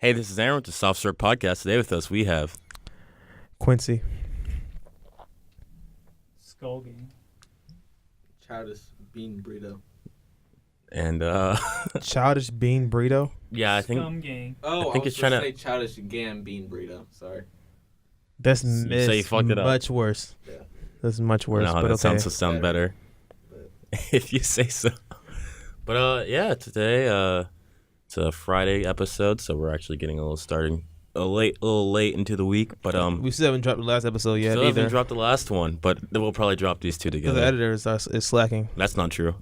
Hey, this is Aaron with the Soft Serve Podcast. Today with us, we have Quincy. Skull Gang. Childish Bean Burrito. and Childish Bean Burrito. yeah, I think Scum Gang. Oh, I think I was it's trying to say Childish Gam Bean Burrito. Sorry. That's So you fucked it up. much worse. Yeah. That's much worse. no, but that okay. sounds better if you say so. But yeah, today it's a Friday episode, so we're actually getting a little late into the week. But we still haven't dropped the last episode yet still either. haven't dropped the last one, but we'll probably drop these two Because together. the editor is slacking. That's not true.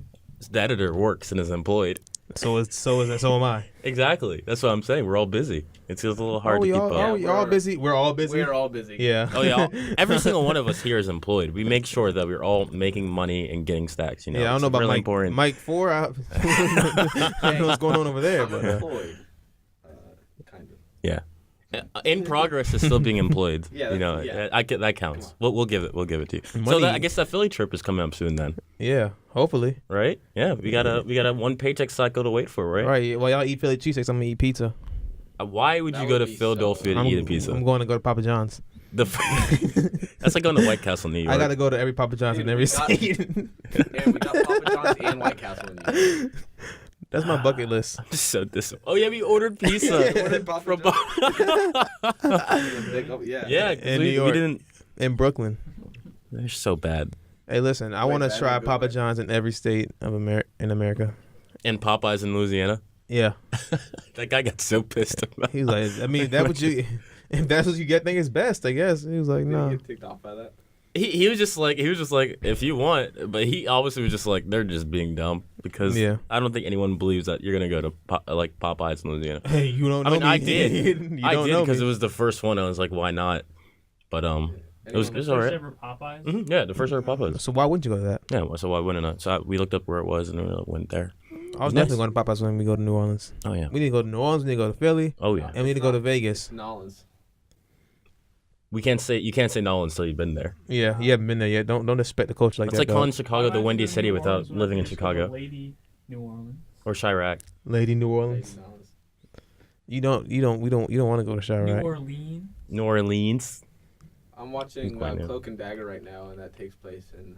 The editor works and is employed. So am I. Exactly. That's what I'm saying. We're all busy. It's just a little hard to keep up. Are we all busy? We're all busy. We're all busy. Yeah. Oh yeah, every single one of us here is employed. We make sure that we're all making money and getting stacks. You know, Yeah, I don't know It's about really Mike. important. Mike 4. I don't know what's going on over there, I'm but employed. Kind of. Yeah, in progress is still being employed. Yeah, you know, yeah. I get that counts. We'll give it to you. So Money- I guess that Philly trip is coming up soon then, yeah, hopefully. right? Yeah, we got a one paycheck cycle to wait for, right? All right. While y'all eat Philly cheesesteaks, I'm gonna eat pizza. Why would you That go would to be Philadelphia to eat a pizza? I'm going to go to Papa John's. That's like going to White Castle, New York. I gotta go to every Papa John's in Dude, every we got- state. And we got Papa John's and White Castle in there. That's my bucket list. So oh yeah, we ordered pizza. We ordered Papa from Yeah. yeah, 'cause In we New York. didn't. In Brooklyn. They're so bad. Hey, listen, I Wait, want to bad try in a good Papa way? John's in every state of America. And Popeyes in Louisiana. Yeah. That guy got so pissed about. He was like, I mean, that what you, if that's what you get, think is best, I guess. He was like, Did no. you get ticked off by that? He was just like if you want, but he obviously was just like they're just being dumb because Yeah. I don't think anyone believes that you're gonna go to like Popeyes in Louisiana. Hey, you don't I know mean, me. I did. You I don't did know because me. it was the first one. I was like, why not? But it was First alright. ever Popeyes. Yeah, the first ever Popeyes. So why wouldn't you go to that? Yeah, so why wouldn't I? So we looked up where it was and we went there. I was Nice. definitely going to Popeyes when we go to New Orleans. Oh yeah. We need to go to New Orleans, we need to go to Philly, Oh yeah. and we need to go to Vegas. Nolans. You can't say Nolan until you've been there. Yeah, you haven't been there yet. Don't expect the coach like It's that. like calling dog. Chicago the Windy City New without Orleans when I living in used to go to Chicago Lady New Orleans. or Chirac. Lady New Orleans. Nolans. You don't want to go to Chirac. New Orleans. New Orleans. I'm watching Quite new. Cloak and Dagger right now, and that takes place in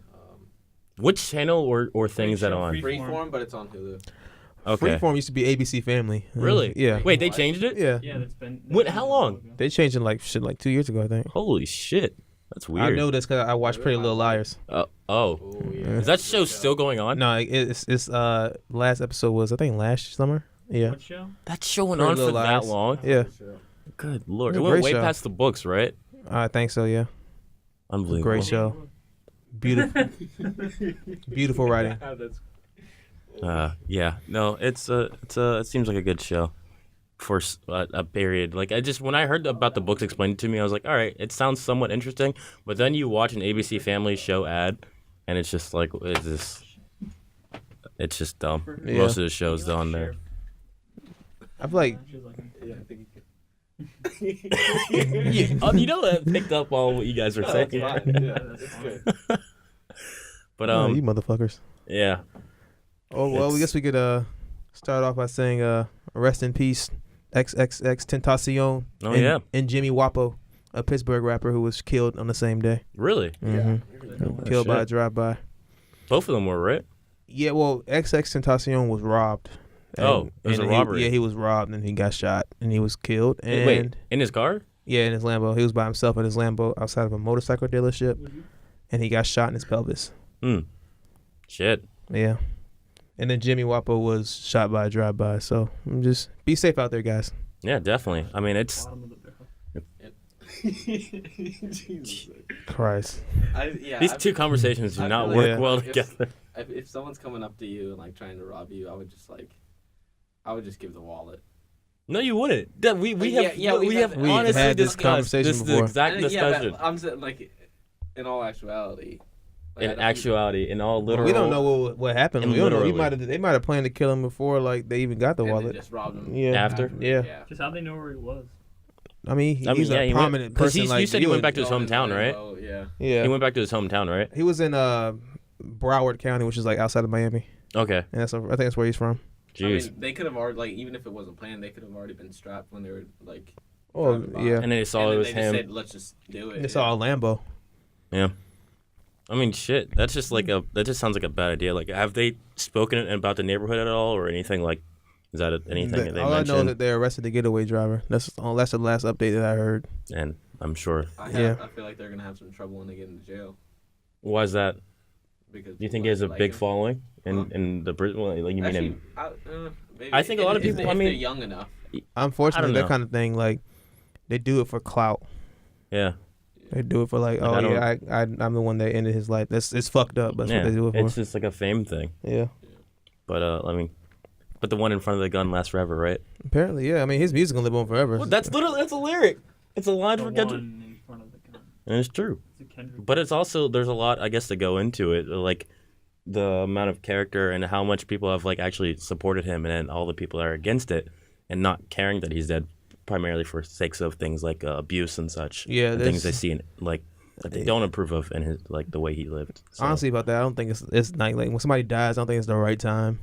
Which channel or thing is that show, on? Freeform. Freeform, but it's on Hulu. Okay. Freeform used to be ABC Family. Really? Yeah. Wait, they changed it? Yeah. Yeah, that's been. What- how long? They changed it like 2 years ago, I think. Holy shit. That's weird. I know this because I watched Pretty Little Liars. Oh. Oh yeah. Is that show still going on? No, it's last episode was I think last summer. Yeah. What show? That show went Pretty on for Little that Liars. long? Yeah. Good lord. It's It a went great way show. past the books, right? I think so. Yeah. Unbelievable. Great show. Beautiful, beautiful writing. Yeah. No, it seems like a good show for a period. Like when I heard about the books explained to me, I was like, all right, it sounds somewhat interesting. But then you watch an ABC Family show ad, and it's just like it's just dumb. Yeah. Most of the shows on there. I feel like Yeah, I think you can. You know that picked up on what you guys were saying. That's fine. Yeah, it's good. But you motherfuckers. yeah. Oh well, we guess we could start off by saying rest in peace, XXX Tentacion. Oh, and, yeah. and Jimmy Wapo, a Pittsburgh rapper who was killed on the same day. Really? Mhm. Oh, Killed by a shit. drive-by. Both of them were, right? Yeah, well, XX Tentacion was robbed. Oh, it was a robbery. He was robbed and he got shot and he was killed. And Wait, in his car? yeah, in his Lambo. He was by himself in his Lambo outside of a motorcycle dealership, and he got shot in his pelvis. Shit. Yeah. And then Jimmy Wapo was shot by a drive-by. So just be safe out there, guys. Yeah, definitely. I mean, it's Bottom of the barrel. Jesus. Christ. these two conversations do I not feel work like well if- together. If someone's coming up to you and like trying to rob you, I would just give the wallet. No, you wouldn't. That we have Yeah, we we've have had- We've honestly had this discussed conversation this is the before. exact Yeah, discussion. but I'm saying like, in all actuality. Like, I In don't- actuality, in all literal. We don't know what happened. And We don't know. literally. They might have planned to kill him before like they even got the and they wallet. just robbed him Yeah. After? Yeah. Just how they know where he was. I mean, he's yeah, a he prominent went, 'cause person. you said he went back to his Oh, hometown, right? Oh yeah. Yeah. He went back to his hometown, right? He was in Broward County, which is like outside of Miami, Okay. and I think that's where he's from. Jeez. mean, they could have already, like, even if it wasn't planned, they could have already been strapped when they were like. Oh driving by. yeah. And then they saw And it then was they him. just said, "Let's just do it." It's all a Lambo. Yeah. I mean, shit. That's just like that just sounds like a bad idea. Like, have they spoken about the neighborhood at all, or anything like? Is that anything that they All I know is mentioned? that they arrested the getaway driver. That's the last update that I heard. And I'm sure. I feel like they're gonna have some trouble when they get into jail Why is that? because. Do you think he has a like big him. following in Huh? in the prison? Like you mean Actually, in? maybe I think a lot of people- If I mean- they're young enough. Unfortunately, know. that kind of thing, like, they do it for clout. Yeah. They do it for like, Like, oh yeah, I'm the one that ended his life. It's fucked up. That's Yeah. what they do it for. It's just like a fame thing. Yeah. But I mean, but the one in front of the gun lasts forever, right? Apparently, yeah. I mean, his music gonna live on forever. Well, that's a lyric. It's a line The for one Kendrick, in front of the gun. and it's true. It's a Kendrick. But it's also there's a lot I guess to go into it, like the amount of character and how much people have like actually supported him, and then all the people that are against it and not caring that he's dead, primarily for sakes of things like abuse and such. Yeah, and things they that's- see in, like that they don't approve of in his like the way he lived. So. Honestly, about that, I don't think it's like when somebody dies, I don't think it's the right time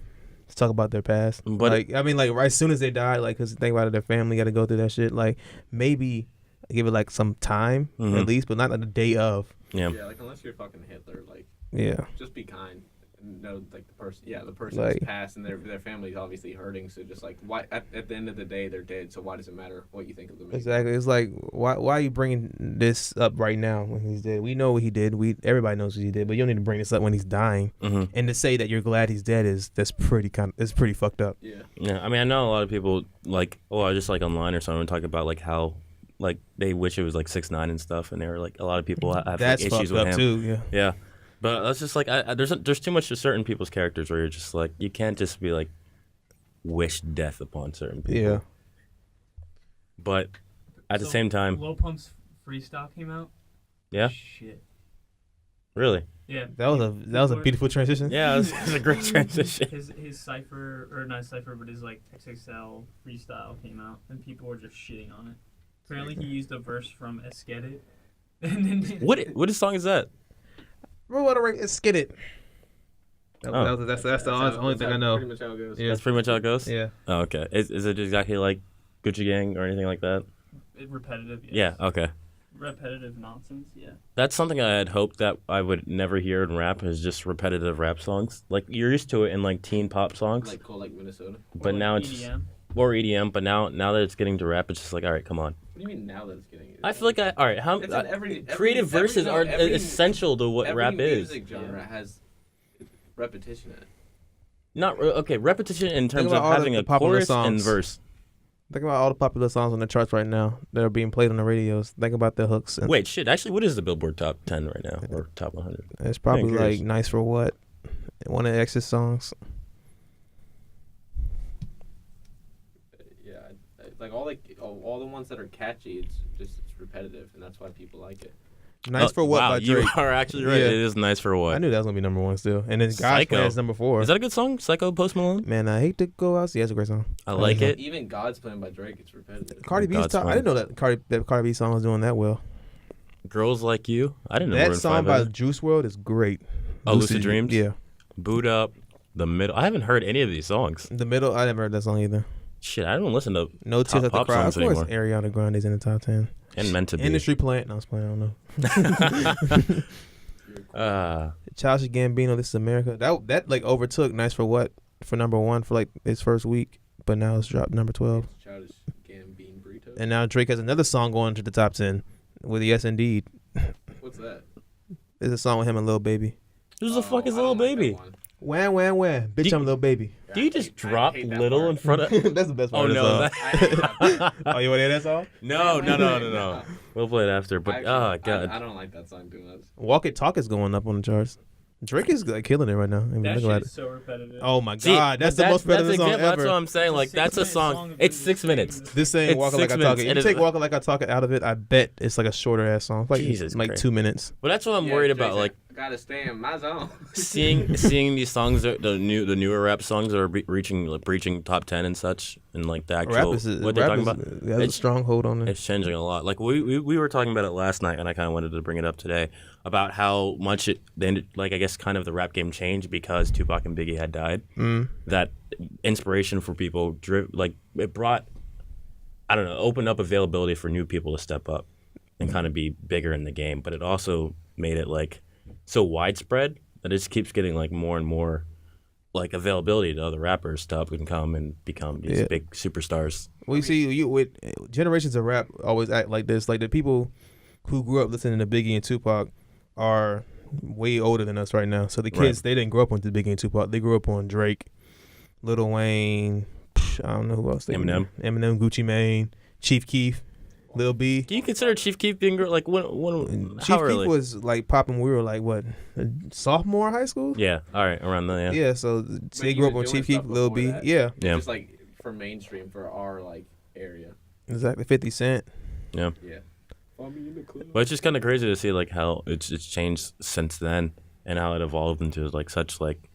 to talk about their past. But like, I mean, like right as soon as they die, like, cause think about it, their family got to go through that shit. Like, maybe give it like some time Mhm. at least, but not like the day of. yeah. Yeah, like unless you're fucking Hitler, like Yeah. just be kind. And know like the person, the person Like- is passed and their family's obviously hurting. So just like why at the end of the day they're dead. So why does it matter what you think of them? Exactly. It's like why are you bringing this up right now when he's dead? We know what he did. Everybody knows what he did, but you don't need to bring this up when he's dying. hmm And to say that you're glad he's dead it's pretty fucked up. Yeah. Yeah, I mean, I know a lot of people like, I just like online or something talk about like how like they wish it was like 6ix9ine and stuff, and they were like a lot of people have That's like, fucked issues with up him. too. Yeah. Yeah, but that's just like there's too much to certain people's characters where you're just like you can't just be like wish death upon certain people. Yeah. But at the So, same time, Lil Pump's freestyle came out. yeah, Shit. really, Yeah. That was a beautiful transition. yeah, it was a great transition. His cipher, or not cipher, but his like XXL freestyle came out, and people were just shitting on it. Apparently, he used a verse from Esquedit. And then What song is that? Skid it. Oh. That's the only thing I know. Pretty much how it goes. Yeah. That's pretty much how it goes. Yeah. Oh, okay. Is it exactly like Gucci Gang or anything like that? repetitive. Yes. Yeah. Okay. Repetitive nonsense. Yeah. That's something I had hoped that I would never hear in rap is just repetitive rap songs. Like you're used to it in like teen pop songs, Like cool, like Minnesota. but Or now like it's EDM. or EDM. But now that it's getting to rap, it's just like, all right, come on. What do you mean now that it's getting? I feel like all right. How It's in every creative verses are essential to what every rap is. music genre has repetition in it. Not okay. Repetition in terms of about all having the a popular chorus and songs. verse. Think about all the popular songs on the charts right now that are being played on the radios. Think about the hooks. And Wait, shit. Actually, what is the Billboard top 10 right now or top 100? it's probably curious. like "Nice for What," one of X's songs. Yeah, like all the ones that are catchy. It's repetitive, and that's why people like it. "Nice for What" wow, by Drake. You are actually right. Yeah. It is nice for what. I knew that was gonna be number one still, and then God's Psycho. Plan is number 4. Is that a good song? Psycho Post Malone? Man, I hate to go out. Yeah, it's a great song. I like it. Even God's Plan by Drake, it's repetitive. Cardi B's God's top. I Plan. didn't know that Cardi B song was doing that well. Girls Like You. I didn't know That Maroon song 5 by had it. Juice WRLD is great. Oh, Lucid Dreams? Yeah, Boot Up. The Middle. I haven't heard any of these songs. The Middle. I never heard that song either. Shit, I don't listen to No Top Tears Left to pop Cry. Of songs course, anymore. Ariana Grande's in the top 10. and Meant to Be. Industry Plant. No, I was playing. I don't know. Childish Gambino. This is America. That like overtook "Nice for What" for number 1 for like its first week, but now it's dropped number 12. Childish Gambino burrito. And now Drake has another song going to the top 10 with Yes Indeed. What's that? It's a song with him and Lil Baby. Who's the fuck is I Little don't like that Baby? one. Wham, wham, wham. Bitch, Do- I'm Lil Baby. Do you I just hate- I drop hate that little part. in front of? That's the best part Oh of the no! song. That... I hate that part. Oh, you want to hear that song? No. We'll play it after. But Actually, God, I don't like that song too much. Walk It Talk is going up on the charts. Drake is like killing it right now. I mean, That look shit at is it. so repetitive. Oh my See, God, that's the most repetitive song example. That's ever. what I'm saying. Like It's a that's a 6-minute song. of It's him 6 just minutes. singing This ain't It's Walking Like 6 I Talk It. minutes. You It is- take Walking Like I Talk It out of it, I bet it's like a shorter ass song. Like Jesus like Christ. 2 minutes. Well, that's what I'm Yeah, worried Drake's about. Like I gotta stay in my zone. seeing these songs, the newer rap songs that are breaching top 10 and such, and like the actual what they're talking about. Has a stronghold on it. It's changing a lot. Like we were talking about it last night, and I kind of wanted to bring it up today about how much it then, like I guess kind of the rap game changed because Tupac and Biggie had died. That inspiration for people, like it brought, I don't know, opened up availability for new people to step up and kind of be bigger in the game. But it also made it like so widespread that it just keeps getting like more and more like availability to other rappers to up and come and become these big superstars. Well, you see, you with generations of rap always act like this. Like the people who grew up listening to Biggie and Tupac are way older than us right now. So the kids, they didn't grow up on the Biggie and Tupac. They grew up on Drake, Lil Wayne. I don't know who else. Eminem, Gucci Mane, Chief Keef. Lil B. Do you consider Chief Keef being like when Chief how early? Keef was like popping. We were like what, a sophomore in high school? Yeah, all right, around there. Yeah, so they grew up on Chief Keef, Lil B. Yeah, Just like for mainstream for our like area. Exactly. 50 Cent. Yeah. But it's just kind of crazy to see like how it's changed since then and how it evolved into like such like.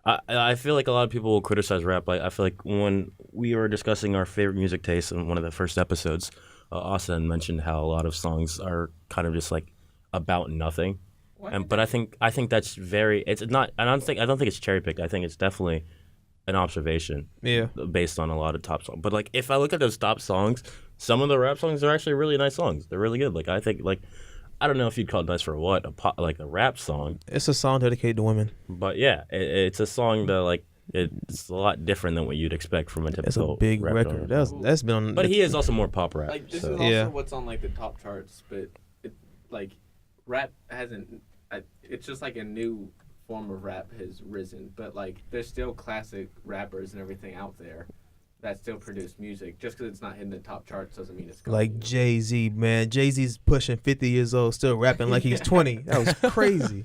I feel like a lot of people will criticize rap. I feel like when we were discussing our favorite music tastes in one of the first episodes, Austin mentioned how a lot of songs are kind of just like about nothing. But I think that's very. It's not. I don't think it's cherry picked. I think it's definitely an observation. Yeah. Based on a lot of top songs. But like if I look at those top songs, some of the rap songs are actually really nice songs. They're really good. Like I think like. I don't know if you'd call it nice for what like a rap song. It's a song dedicated to women. But yeah, it's a song that like it's a lot different than what you'd expect from a typical. It's a big rap record. That's been on. But he is also more pop rap. Like this so. is also what's on like the top charts, but like rap hasn't. It's just like a new form of rap has risen, but like there's still classic rappers and everything out there that still produce music. Just because it's not hitting the top charts doesn't mean it's good. Like Jay-Z, man. Jay-Z's pushing 50 years old, still rapping like he's 20. That was crazy.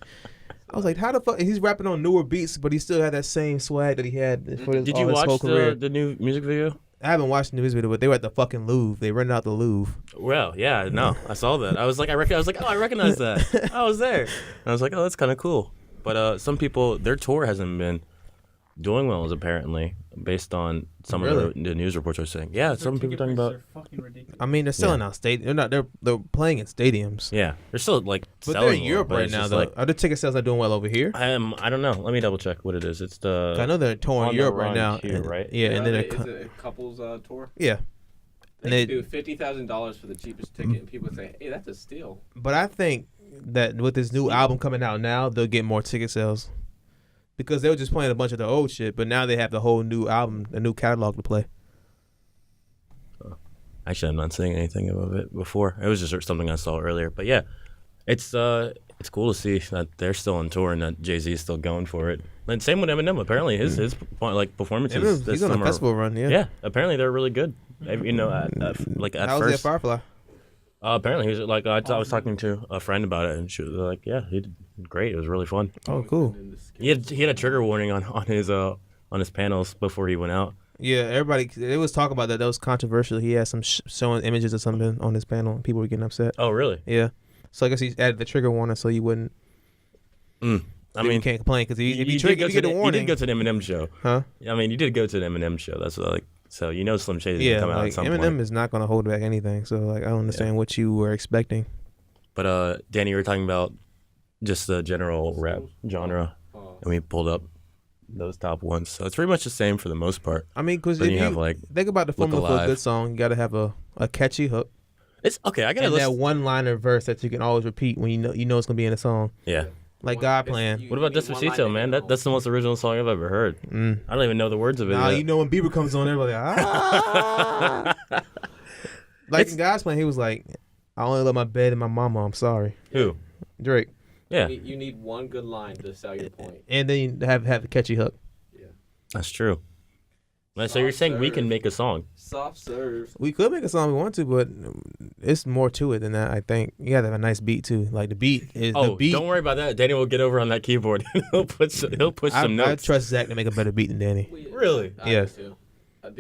I was like, how the fuck? He's rapping on newer beats, but he still had that same swag that he had for his, Did all you his watch whole career. the new music video? I haven't watched the music video, but they were at the fucking Louvre. They rented out the Louvre. Well, yeah, no, I saw that. I was like, I recognize that. I was there. And I was like, oh, that's kind of cool. But some people, their tour hasn't been doing well, as apparently, based on some of the news reports are saying. Yeah, some people talking about. Are fucking ridiculous. I mean, they're selling out stadiums. They're playing in stadiums. Yeah, they're still like. But selling they're in Europe well, right now, though. like, Are the ticket sales not doing well over here? I don't know. Let me double check what it is. It's the. I know they're touring Europe right now. Queue, right? Yeah, and then is it a couples tour? yeah. They do $50,000 for the cheapest ticket, and people say, "Hey, that's a steal." But I think that with this new album coming out now, they'll get more ticket sales. Because they were just playing a bunch of the old shit, but now they have the whole new album, a new catalog to play. Actually, I'm not saying anything about it before. It was just something I saw earlier. But yeah, it's cool to see that they're still on tour and that Jay-Z is still going for it. And same with Eminem. Apparently, his like performances. He's on a festival run, yeah. Yeah, apparently they're really good. You know, at How was first. that Firefly? Apparently, he was like I was talking to a friend about it, and she was like, "Yeah, he did great. It was really fun." Oh, cool. He had a trigger warning on his panels before he went out. Yeah, everybody, they was talking about that. That was controversial. He had some showing images or something on his panel, and people were getting upset. Oh, really? Yeah. So I guess he added the trigger warning so you wouldn't. I mean, you can't complain because if you get a warning, you did go to an Eminem show, huh? I mean, you did go to an Eminem show. That's what, like, so you know Slim Shady's gonna come out at some Eminem point. is not gonna hold back anything. So like, I don't understand what you were expecting. But Danny, you were talking about just the general rap genre, and we pulled up those top ones. So it's pretty much the same for the most part. I mean, because if you have, like, think about the formula for a good song, you got to have a catchy hook. It's okay. I gotta and listen. that one-liner verse that you can always repeat when you know it's gonna be in a song. Yeah. Like God Plan. What about Despacito, man? That's the most original song I've ever heard. I don't even know the words of it. Nah, you know when Bieber comes on, everybody like in God's Plan, he was like, "I only love my bed and my mama. I'm sorry." Who? Drake. Yeah. You need one good line to sell your point. And then you have the catchy hook. Yeah. That's true. So you're saying we can make a song? Soft serve. We could make a song we want to, but it's more to it than that. I think you gotta have a nice beat too. Like the beat is the beat. Don't worry about that. Danny will get over on that keyboard. he'll push some notes. I trust Zack to make a better beat than Danny. Really? Yes.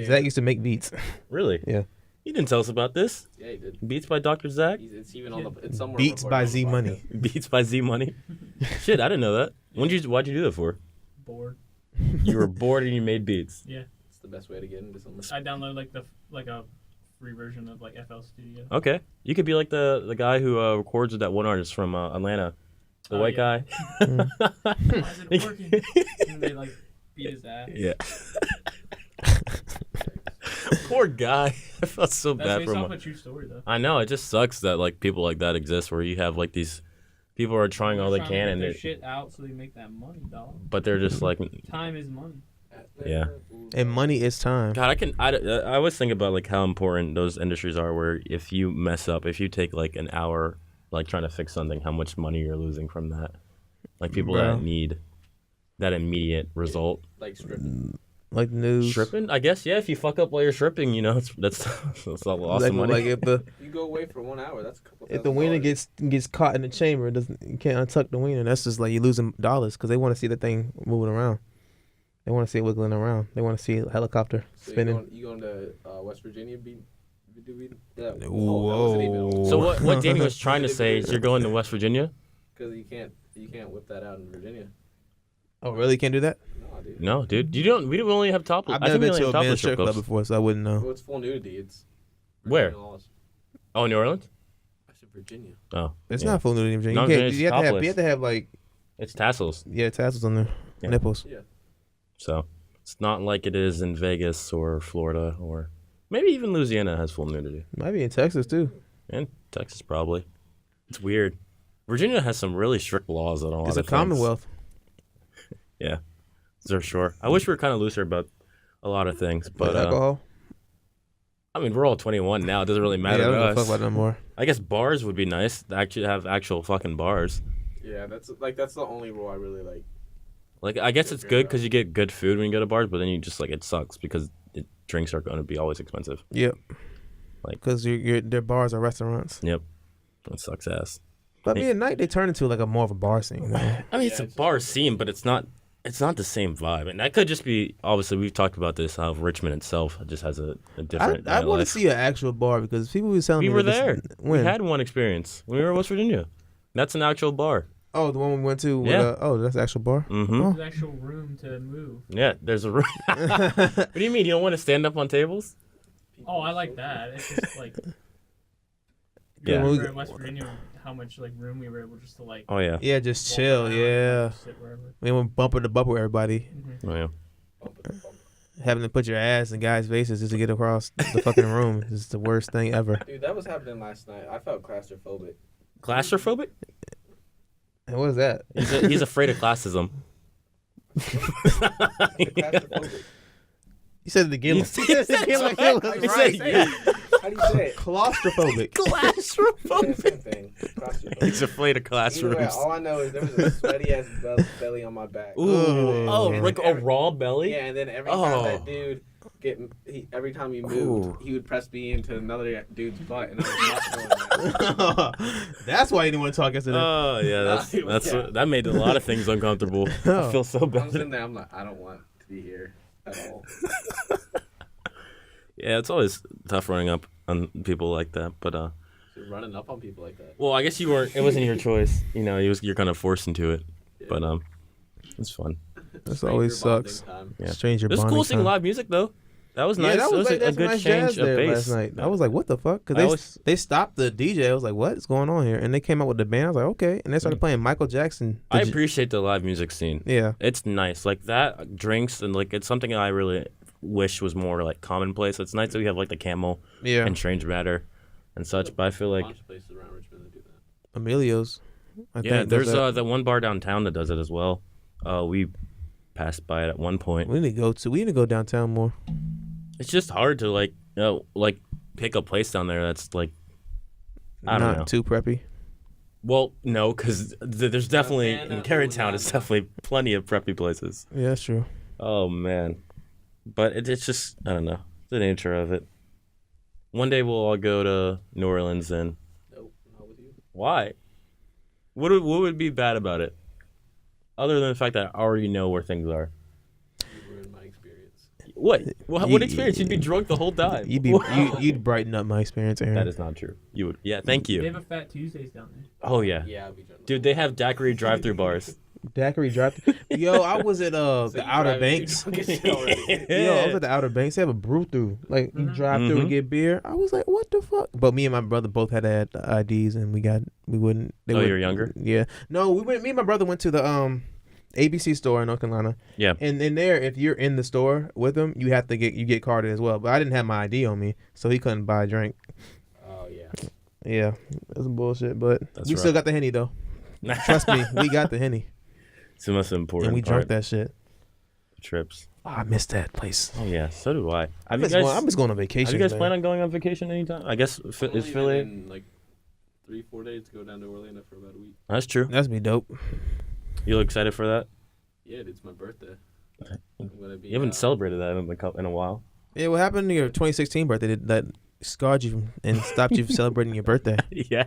Zack used to make beats. Really? Yeah. You didn't tell us about this. Yeah, he did. Beats by Dr. Zack. It's even on the. It's somewhere. Beats by recorded Z on the Money. podcast. Beats by Z Money. Shit, I didn't know that. Why'd you do that for? Bored. You were bored and you made beats. Yeah. It's the best way to get into something. I downloaded like a free version of like FL Studio. Okay, you could be like the guy who records with that one artist from Atlanta, the white yeah. guy. Why isn't it working? And they like beat his ass. Yeah. Poor guy. I felt so That's bad based for off him. a true story though. I know, it just sucks that like people like that exist where you have like these people are trying all they They're trying can to and get their it, shit out so they make that money, dog. but they're just like Time is money. Yeah. And money is time. God, I always think about like how important those industries are where if you mess up, if you take like an hour like trying to fix something, how much money you're losing from that. Like people Bro. that need that immediate result. Like stripping. Like news. Stripping? I guess, yeah, if you fuck up while you're stripping, you know, that's a loss Like, of money. like if the You go away for 1 hour. That's a couple. if the wiener gets caught in the chamber, it doesn't you can't untuck the wiener. That's just like you losing dollars because they want to see the thing moving around. They want to see it wiggling around. They want to see a helicopter So spinning. You going to West Virginia? Yeah. Whoa. So what Danny was trying to say is you're going to West Virginia? Because you can't whip that out in Virginia. Oh, really? Can't do that? No, dude. No, dude. You don't. We don't only have topless. I've I never think we been only to have a men's topless strip strip club clubs. before, so I wouldn't know. Well, it's full nudity. It's Where? Virginia laws. Oh, New Orleans. I said Virginia. Oh, It's yeah. not full nudity in Virginia. No, You, can't, it's you, have to have, topless. you have to have like It's tassels. tassels on their Yeah. nipples. Yeah. So it's not like it is in Vegas or Florida or maybe even Louisiana has full nudity. Might be in Texas too. And Texas probably. It's weird. Virginia has some really strict laws on a lot It's of a commonwealth. Yeah, for sure. I wish we were kind of looser about a lot of things, but alcohol. I mean, we're all 21 now. It doesn't really Yeah, matter I don't to give a fuck us. about no more. I guess bars would be nice. To actually have actual fucking bars. Yeah, that's the only rule I really like. Like, I guess it's good because you get good food when you go to bars, but then you just like it sucks because drinks are going to be always expensive. Yep. Like- Because their bars are restaurants. Yep, that sucks ass. But I mean, at night they turn into like a more of a bar scene. Though. I mean, it's a bar scene, but it's not the same vibe, and that could just be obviously we've talked about this how Richmond itself just has a different. I want to nightlife. see an actual bar because people were telling We me were that there. When? We had one experience. We were in West Virginia. That's an actual bar. Oh, the one we went to. With, Yeah. that's the actual bar. Mm-hmm. Oh. There's actual room to move. Yeah, there's a room. What do you mean? You don't want to stand up on tables? Oh, I like that. It's just like Yeah. when we- we were in West Virginia, how much like room we were able just to like Oh yeah. Yeah, just walk chill. around Yeah, and sit wherever. we went bumper to bumper with everybody, Mm-hmm. Oh yeah. having to put your ass in guys' faces just to get across the fucking room is the worst thing ever. Dude, that was happening last night. I felt claustrophobic. Claustrophobic? And what is that? He's afraid of classism. Claustrophobic. You said it again. You You said it again like it was He right. said yeah. How do you say it? Claustrophobic. Yeah, Claustrophobic. same thing. Claustrophobic. He's afraid of Either way, classrooms. all I know is there was a sweaty ass belly on my back. Ooh. Oh, man. like a raw belly? Yeah, and then every time Oh. that dude every time he moved, Ooh. he would press me into another dude's butt, and I was not doing that. That's why you didn't want to talk yesterday. Oh yeah, that's Yeah. that made a lot of things uncomfortable. I Oh. feel so I was bad. in there. I'm like, I don't want to be here at all. Yeah, it's always tough running up on people like that. But Running up on people like that. well, I guess you weren't. It wasn't your choice. You know, you're kind of forced into it. But it's fun. This always Stranger sucks. bonding time. Yeah. Stranger It was bonding cool seeing time. live music though. That was nice. Yeah, that was a that's good nice change jazz of there pace. last night. I was like, what the fuck? I Because always- they stopped the DJ. I was like, what is going on here? And they came out with the band. I was like, okay. And they started playing Michael Jackson. I appreciate the live music scene. Yeah. It's nice. Like that drinks and like it's something I really wish was more like commonplace. It's nice that we have like the Camel Yeah. and Strange Matter and such. But I feel A like bunch of places around Richmond that do that. Emilio's. I yeah, think there's does that. the one bar downtown that does it as well. We passed by it at one point. We need to go downtown more. It's just hard to like pick a place down there that's like I don't Not know. too preppy. Well, no, because there's definitely fan in of Carytown, it's Louisiana. definitely plenty of preppy places. Yeah, that's true. Oh man, but it's just I don't know the nature of it. One day we'll all go to New Orleans, and Nope, not with you. why? What would be bad about it, other than the fact that I already know where things are? You ruined my experience. What? What experience? You'd be drunk the whole time. You'd brighten up my experience, Aaron. That is not true. You would. Yeah, thank They you. have a Fat Tuesdays down there. Oh yeah. Yeah, I'll be drunk. Dude, they have daiquiri drive-through bars. Daiquiri drive. Yo, I was at So the you Outer drive- Banks. you get shit already. Yo, I was at the Outer Banks. They have a brew through. Like you drive through and Mhm. get beer. I was like, what the fuck? But me and my brother both had IDs, and we wouldn't. Oh, wouldn't- you're younger? Yeah. No, we went. Me and my brother went to the ABC store in North Carolina. Yeah. And in there, if you're in the store with them, you get carded as well. But I didn't have my ID on me, so he couldn't buy a drink. Oh yeah. Yeah, that's some bullshit. But That's we rough. still got the Henny though. Trust me, we got the Henny, It's the most important and we part. drank that shit. Trips. Oh, I missed that place. Oh yeah, so do I. I'm Have just, you going, I'm guys, just going on vacation. have you guys man. plan on going on vacation anytime? I guess is Only Philly. in like 3-4 days to go down to Orlando for about a week. That's true. That's be dope. You look excited for that? Yeah, it's my birthday. I'm gonna be. You haven't celebrated that in a while. Yeah, what happened to your 2016 birthday that scarred you and stopped you from celebrating your birthday? Yeah.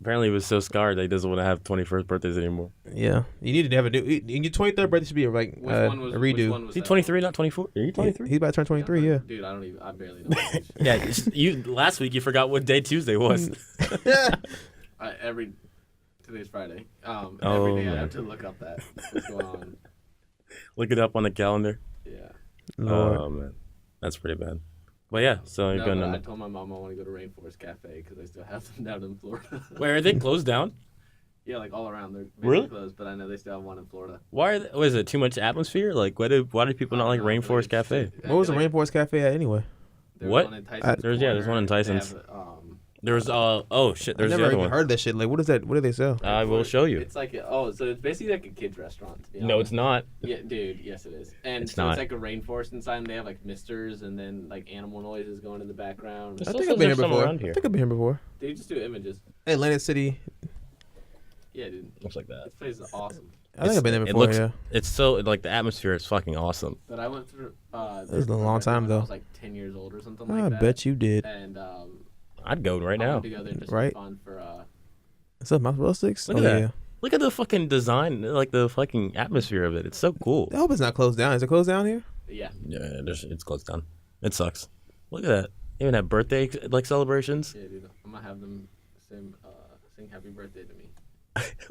Apparently, he was so scarred that he doesn't want to have 21st birthdays anymore. Yeah, you needed to have a new. Your 23rd birthday should be like Which one was a redo. Which one was Is he that? 23, not 24? Are you 23? He's about to turn 23. Yeah. Dude, I don't even. I barely know. My age. Yeah. You last week you forgot what day Tuesday was. Today's Friday. Oh, Every day I man. have to look up that what's going on. Look it up on the calendar. Yeah. Lord. Oh man, that's pretty bad. But yeah, so you're No, going but I to. told my mom I want to go to Rainforest Cafe because I still have them down in Florida. Wait, are they closed down? Yeah, like all around. They're basically Really? closed, but I know they still have one in Florida. Why? Was it too much atmosphere? Like, why do people not like I don't know, but Rainforest it's- Cafe? I What was the feel like Rainforest Cafe at anyway? there's What? one in Tyson's There's one in Corner. Tyson's. They have, There was oh shit, I there's never the other even one. heard that shit. Like, what is that? What do they sell? I will show you. It's like so it's basically like a kids restaurant. To be No, honest. it's not. Yeah, dude. Yes, it is. And It's so not. it's like a rainforest inside, and they have like misters and then like animal noises going in the background. There's I still think says I've been here there's some before. around here. I think I've been here before. They just do images. Atlantic City. Yeah, dude. Looks like that. This place is awesome. I think I've been there It before. looks- Yeah. It's so like the atmosphere is fucking awesome. But I went through. It was a long time, when though. I was like 10 years old or something I like that. bet you did. And I'd go right I now. wanted to go there just Right? for fun for Is that mozzarella sticks? Look at oh, that. yeah. Look at the fucking design, like the fucking atmosphere of it. It's so cool. I hope it's not closed down. Is it closed down here? yeah. Yeah, it's closed down. It sucks. Look at that. They even have birthday like celebrations. Yeah, dude. I'm gonna have them sing happy birthday to me.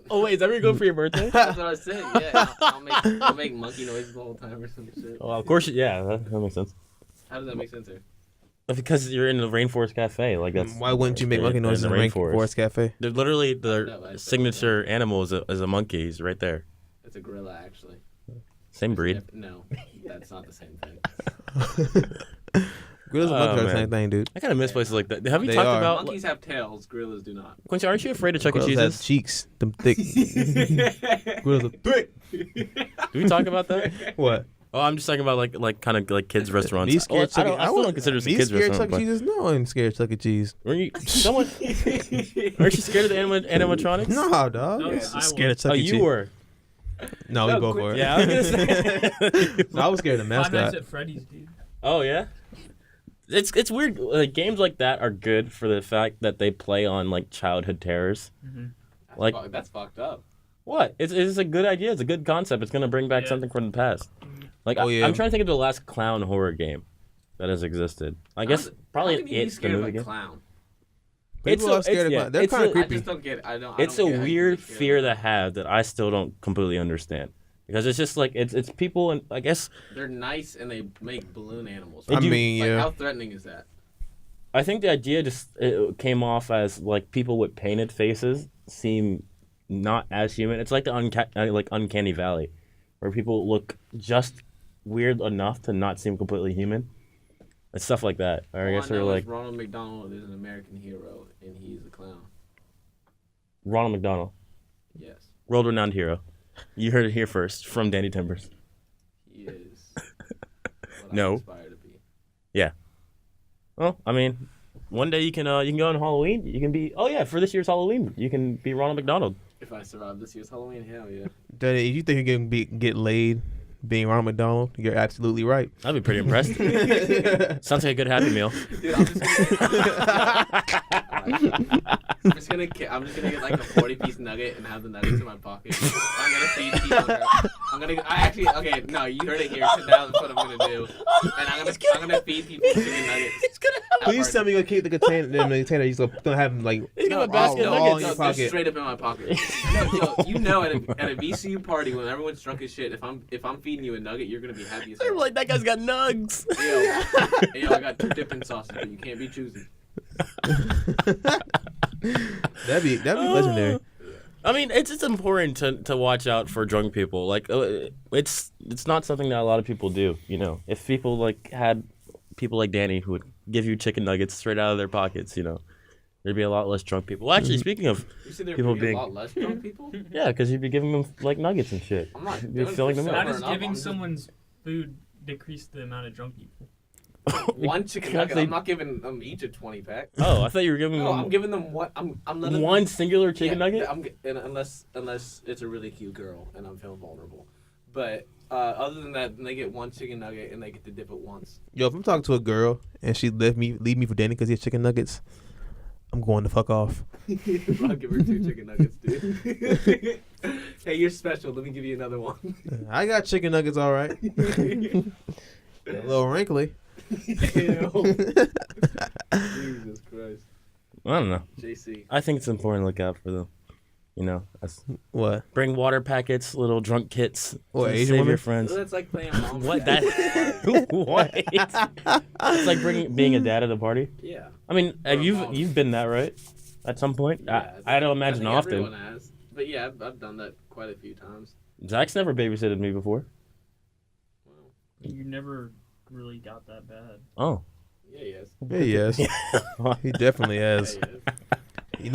Oh wait, is that where you go for your birthday? That's what I said. Yeah, I'll make monkey noises the whole time or some shit. Oh, of course. Yeah, that makes sense. How does that make sense here? Because you're in the Rainforest Cafe, like that's. Why wouldn't you make monkey noises in the Rainforest Cafe? They're literally No, I their said signature animal is a monkey. He's right there. It's a gorilla, actually. Same breed. No, that's not the same thing. Gorillas and Oh, monkeys are the man. same thing, dude. I kind of miss places like that. Have you They talked are. about Monkeys have tails, gorillas do not. Quincy? Aren't you afraid of Chuck E. Gorillas have Cheese's? cheeks. Them thick. Gorillas are thick. Do we talk about that? What? Oh, I'm just talking about like kind of like kids restaurants. Me scared I still don't consider this a me kids scared restaurant. Chuck E. Cheese's? No, I'm scared Chuck E. Cheese. Were you someone? Aren't you scared of the animatronics? No, dog. Okay, I'm I scared of was. Chuck Oh, E. you Cheese. were. No, we both were. Yeah, I was gonna say. No, I was scared of the Five Nights mascot. at Freddy's, dude. Oh yeah. It's weird. Like games like that are good for the fact that they play on like childhood terrors. Like- That's fucked up. What? It's a good idea. It's a good concept. It's gonna bring back Yeah. something from the past. Like Oh, yeah. I'm trying to think of the last clown horror game that has existed. I guess probably How can you be it's the scared of movie a game. clown? People are scared of yeah, clowns. They're it's kind a- of I creepy. just don't get it. I don't It's get a how you can be weird scared of fear a to clown. have that I still don't completely understand because it's just like it's people and I guess They're nice and they make balloon animals. They I do- mean, Like, yeah. how threatening is that? I think the idea just it came off as like people with painted faces seem not as human. It's like the uncanny valley, where people look just weird enough to not seem completely human. It's stuff like that. Or I All guess I they're know like is Ronald McDonald is an American hero and he's a clown. Ronald McDonald, Yes, world-renowned hero. You heard it here first from Danny Timbers. he is. What No. I aspire to be. Well, I mean, one day you can go on Halloween. You can be for this year's Halloween you can be Ronald McDonald. If I survive this year's Halloween, hell yeah. Daddy, if you think you're gonna get laid being Ronald McDonald, you're absolutely right. I'd be pretty impressed. Sounds like a good Happy Meal. Dude, I'm just gonna... I'm just gonna get like a 40-piece nugget and have the nuggets in my pocket. I'm gonna feed people. Okay, no, you heard it here. So that's what I'm gonna do. And I'm gonna feed people chicken nuggets. He's gonna have. Please tell me you're gonna keep the container. He's gonna have them like He's got a basket of all nuggets. in your They're pocket. straight up in my pocket. Yo, you know, at a VCU party when everyone's drunk as shit, if I'm feeding you a nugget, you're gonna be happy as They're hell. like, that guy's got nugs. Yo, I got 2 dipping sauces, but you can't be choosy. That'd be legendary. I mean, it's important to watch out for drunk people. Like, it's not something that a lot of people do. You know, if people like had people like Danny who would give you chicken nuggets straight out of their pockets, you know, there'd be a lot less drunk people. Well, actually, speaking of You said there'd people be being, a lot less drunk people? yeah, because you'd be giving them like nuggets and shit. I'm not You'd be doing filling for them How up. sober does enough, giving I'm just- someone's food decrease the amount of drunk people? one chicken nugget. I'm not giving them each a 20-pack. Oh, I thought you were giving No, them I'm giving them what I'm letting one singular chicken nugget. unless it's a really cute girl and I'm feeling vulnerable. But other than that, they get one chicken nugget and they get to dip it once. Yo, if I'm talking to a girl and she leave me for Danny because he has chicken nuggets, I'm going to fuck off. I'll give her 2 chicken nuggets, dude. Hey, you're special. Let me give you another one. I got chicken nuggets, all right. A little wrinkly. Jesus Christ. I don't know. JC. I think it's important to look out for them. You know, What? bring water packets, little drunk kits. What, to Asian save your women? friends. That's like playing mom. What that? What? It's like being a dad at a party. Yeah. I mean, Or a mom. you've been that, right? At some point. Yeah, I don't imagine think often. Everyone has. But yeah, I've done that quite a few times. Zach's never babysitted me before. Wow. You never really got that bad. Oh. Yeah, yes. Yeah, yes. He definitely has. Yeah, yes. You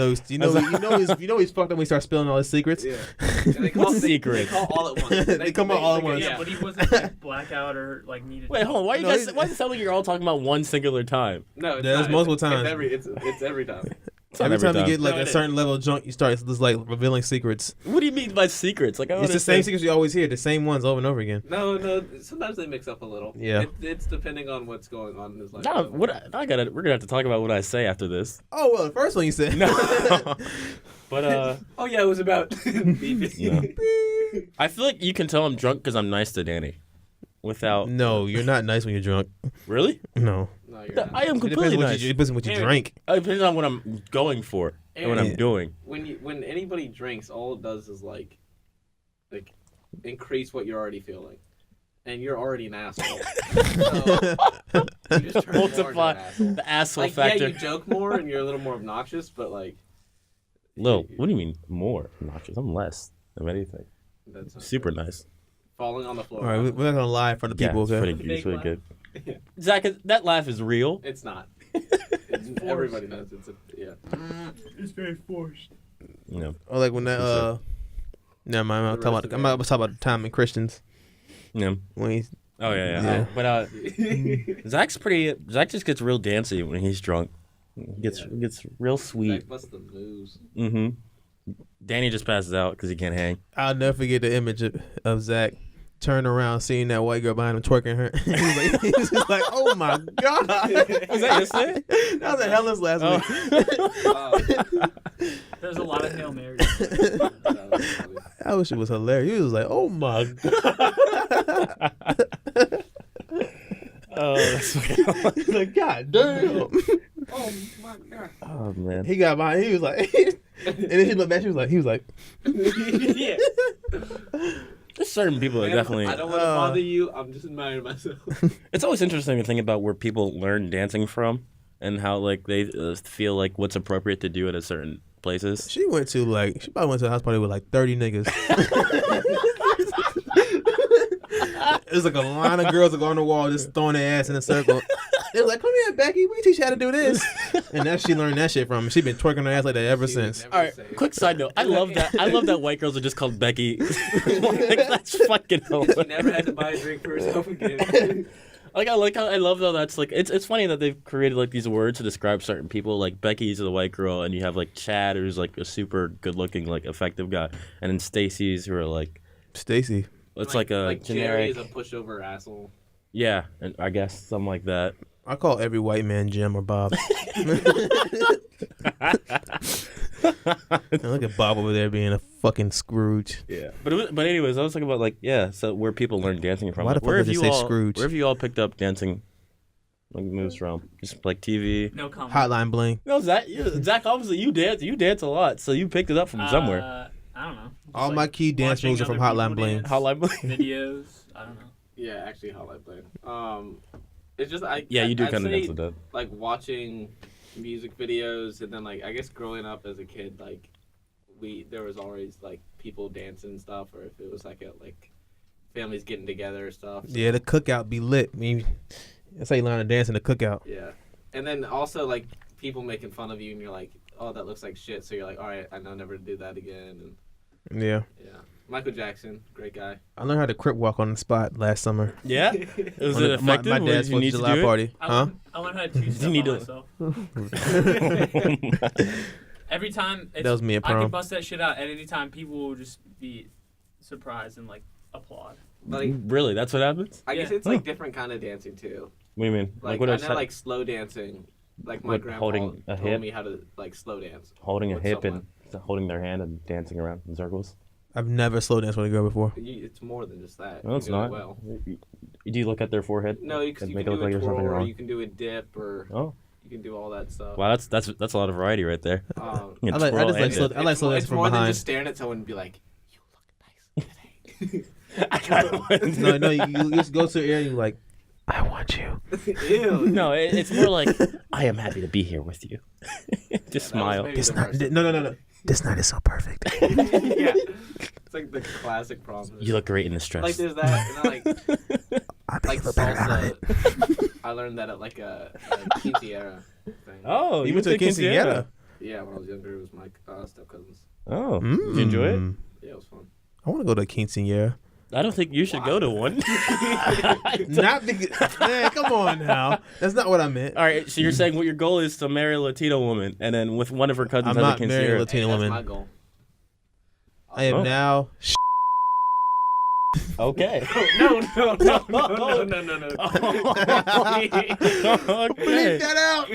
know he's fucked up when he starts spilling all his secrets. Yeah. And they call, What secrets? They call all at once. They come out all at once. Yeah, Yeah. but he wasn't like blackout or like needed. Wait, hold on. Why you No, guys? he's- Why does it sound like you're all talking about one singular time? No, it's There's not. multiple It's times. It's every time. It's not Every time you time. get like No, a it certain level of junk, you start just like revealing secrets. What do you mean by secrets? Like I don't It's the same understand. secrets you always hear, the same ones over and over again. No. Sometimes they mix up a little. Yeah. It's depending on what's going on in his life. No, we're gonna have to talk about what I say after this. Oh well, the first one you said. No. But Oh yeah, it was about beefing. No. I feel like you can tell I'm drunk because I'm nice to Danny. Without No, you're not nice when you're drunk. really, No. No, you're not. I am It completely depends nice. it depends on what you Aaron, drink. It depends on what I'm going for and what I'm Yeah. doing. When anybody drinks, all it does is like increase what you're already feeling, and you're already an asshole. So, you just turn more into Multiply an asshole. the asshole Like factor. yeah, you joke more and you're a little more obnoxious, but like Lil, what do you mean more obnoxious? I'm less of anything. that's not Super fair. nice. Falling on the floor. All right, we're not gonna lie for the Yeah, people. it's Okay. pretty, it's really good. Yeah. Zach, that laugh is real. It's not. Everybody knows it's yeah. It's very forced. You know, Or like when that never mind. The rest of I'm about to talk about the time in Christians when he's Oh yeah. Yeah. But Zach just gets real dancey when he's drunk. Gets real sweet. Zach busts the moves. Mm-hmm. Danny just passes out because he can't hang. I'll never forget the image of Zach turning around, seeing that white girl behind him twerking her. he was just like, "Oh my god!" Was that yesterday? That was at Helen's last Oh. week. There's a lot of Hail Marys. That was funny. That shit was hilarious. He was like, "Oh my god!" Oh, that's fucking He's like, "God damn!" Oh my god. Oh man. He got behind. He was like, and then she looked back. He was like, Yeah. There's certain people that Man, definitely. I don't want to bother you. I'm just admiring myself. It's always interesting to think about where people learn dancing from and how like they feel like what's appropriate to do at a certain places. she probably went to a house party with like 30 niggas. It was like a line of girls that go on the wall just throwing their ass in a circle. They was like, "Come here, Becky. We teach you how to do this." And that's she learned that shit from. She been twerking her ass like that ever since. All right, quick side note. I love that white girls are just called Becky. Like, that's fucking She hilarious. never had to buy a drink for herself again. I love how that's like it's funny that they've created like these words to describe certain people. Like Becky's the white girl, and you have like Chad, who's like a super good looking like effective guy, and then Stacy's who are like Stacy. it's like a Jerry generic is a pushover asshole. yeah, and I guess something like that. I call every white man Jim or Bob. And look at Bob over there being a fucking Scrooge. Yeah, but anyways, I was talking about like so where people learn dancing from. Why the Like, fuck where did have you you say all Scrooge? Where have you all picked up dancing like moves from? Just like TV. No comment. Hotline Bling. No, Zach. Obviously, you dance a lot, so you picked it up from somewhere. I don't know. Just All my key dance watching moves are from other Hotline people Bling. dance, Hotline Bling. videos. I don't know. Yeah, actually, Hotline Bling. It's just You do I'd kind of say, dance with that. like watching music videos, and then like I guess growing up as a kid, like there was always like people dancing and stuff, or if it was like families getting together or stuff. So, Yeah, the cookout be lit. I mean, that's how you learn to dance in the cookout. yeah, and then also like people making fun of you, and you're like, oh, that looks like shit. So you're like, all right, I know never to do that again. And Yeah. Michael Jackson, great guy. I learned how to crip walk on the spot last summer. Yeah, was On it the- effective? My Did dad's you for need the to July do it? party. Huh? I learned how to two step need on to- myself. Every time That was me at I can prom. bust that shit out at any time. People will just be surprised and like applaud. Like Really, that's what happens? I guess Yeah. it's like different kind of dancing too. What do you mean? Like what I else? know like slow dancing. Like my What, grandpa holding a told hip? me how to like slow dance. Holding a with hip someone. and holding their hand and dancing around in circles. I've never slow danced with a girl before. It's more than just that. No, You it's do it not. Well. Do you look at their forehead? No, you and can make do it look like a there's twirl, something or wrong? you can do a dip, or Oh, you can do all that stuff. wow, that's a lot of variety right there. I You can just twirl like and slow. dip. I like slow It's dancing from more than behind. just staring at someone and be like, "You look nice today." I kinda No, no, you just go to the area and you're like, I want you. Ew. No, it's more like I am happy to be here with you. Just smile. maybe This the night, worst. no. This night is so perfect. Yeah, it's like the classic problem. You look great in this Like dress. there's that, and then, I like look better out of it. salsa. I learned that at like a quinceañera thing. Oh, You went to a quinceañera. Yeah, when I was younger, it was my step cousins. Oh, did you enjoy it? Yeah, it was fun. I want to go to a quinceañera. I don't think you should go to one. Not because, man, come on now. That's not what I meant. All right, so you're saying what your goal is to marry a Latino woman, and then with one of her cousins I'm have not a marrying a quinceañera. Latino That's woman. my goal. I am Oh. now. Okay. No. Okay. Bleep that out.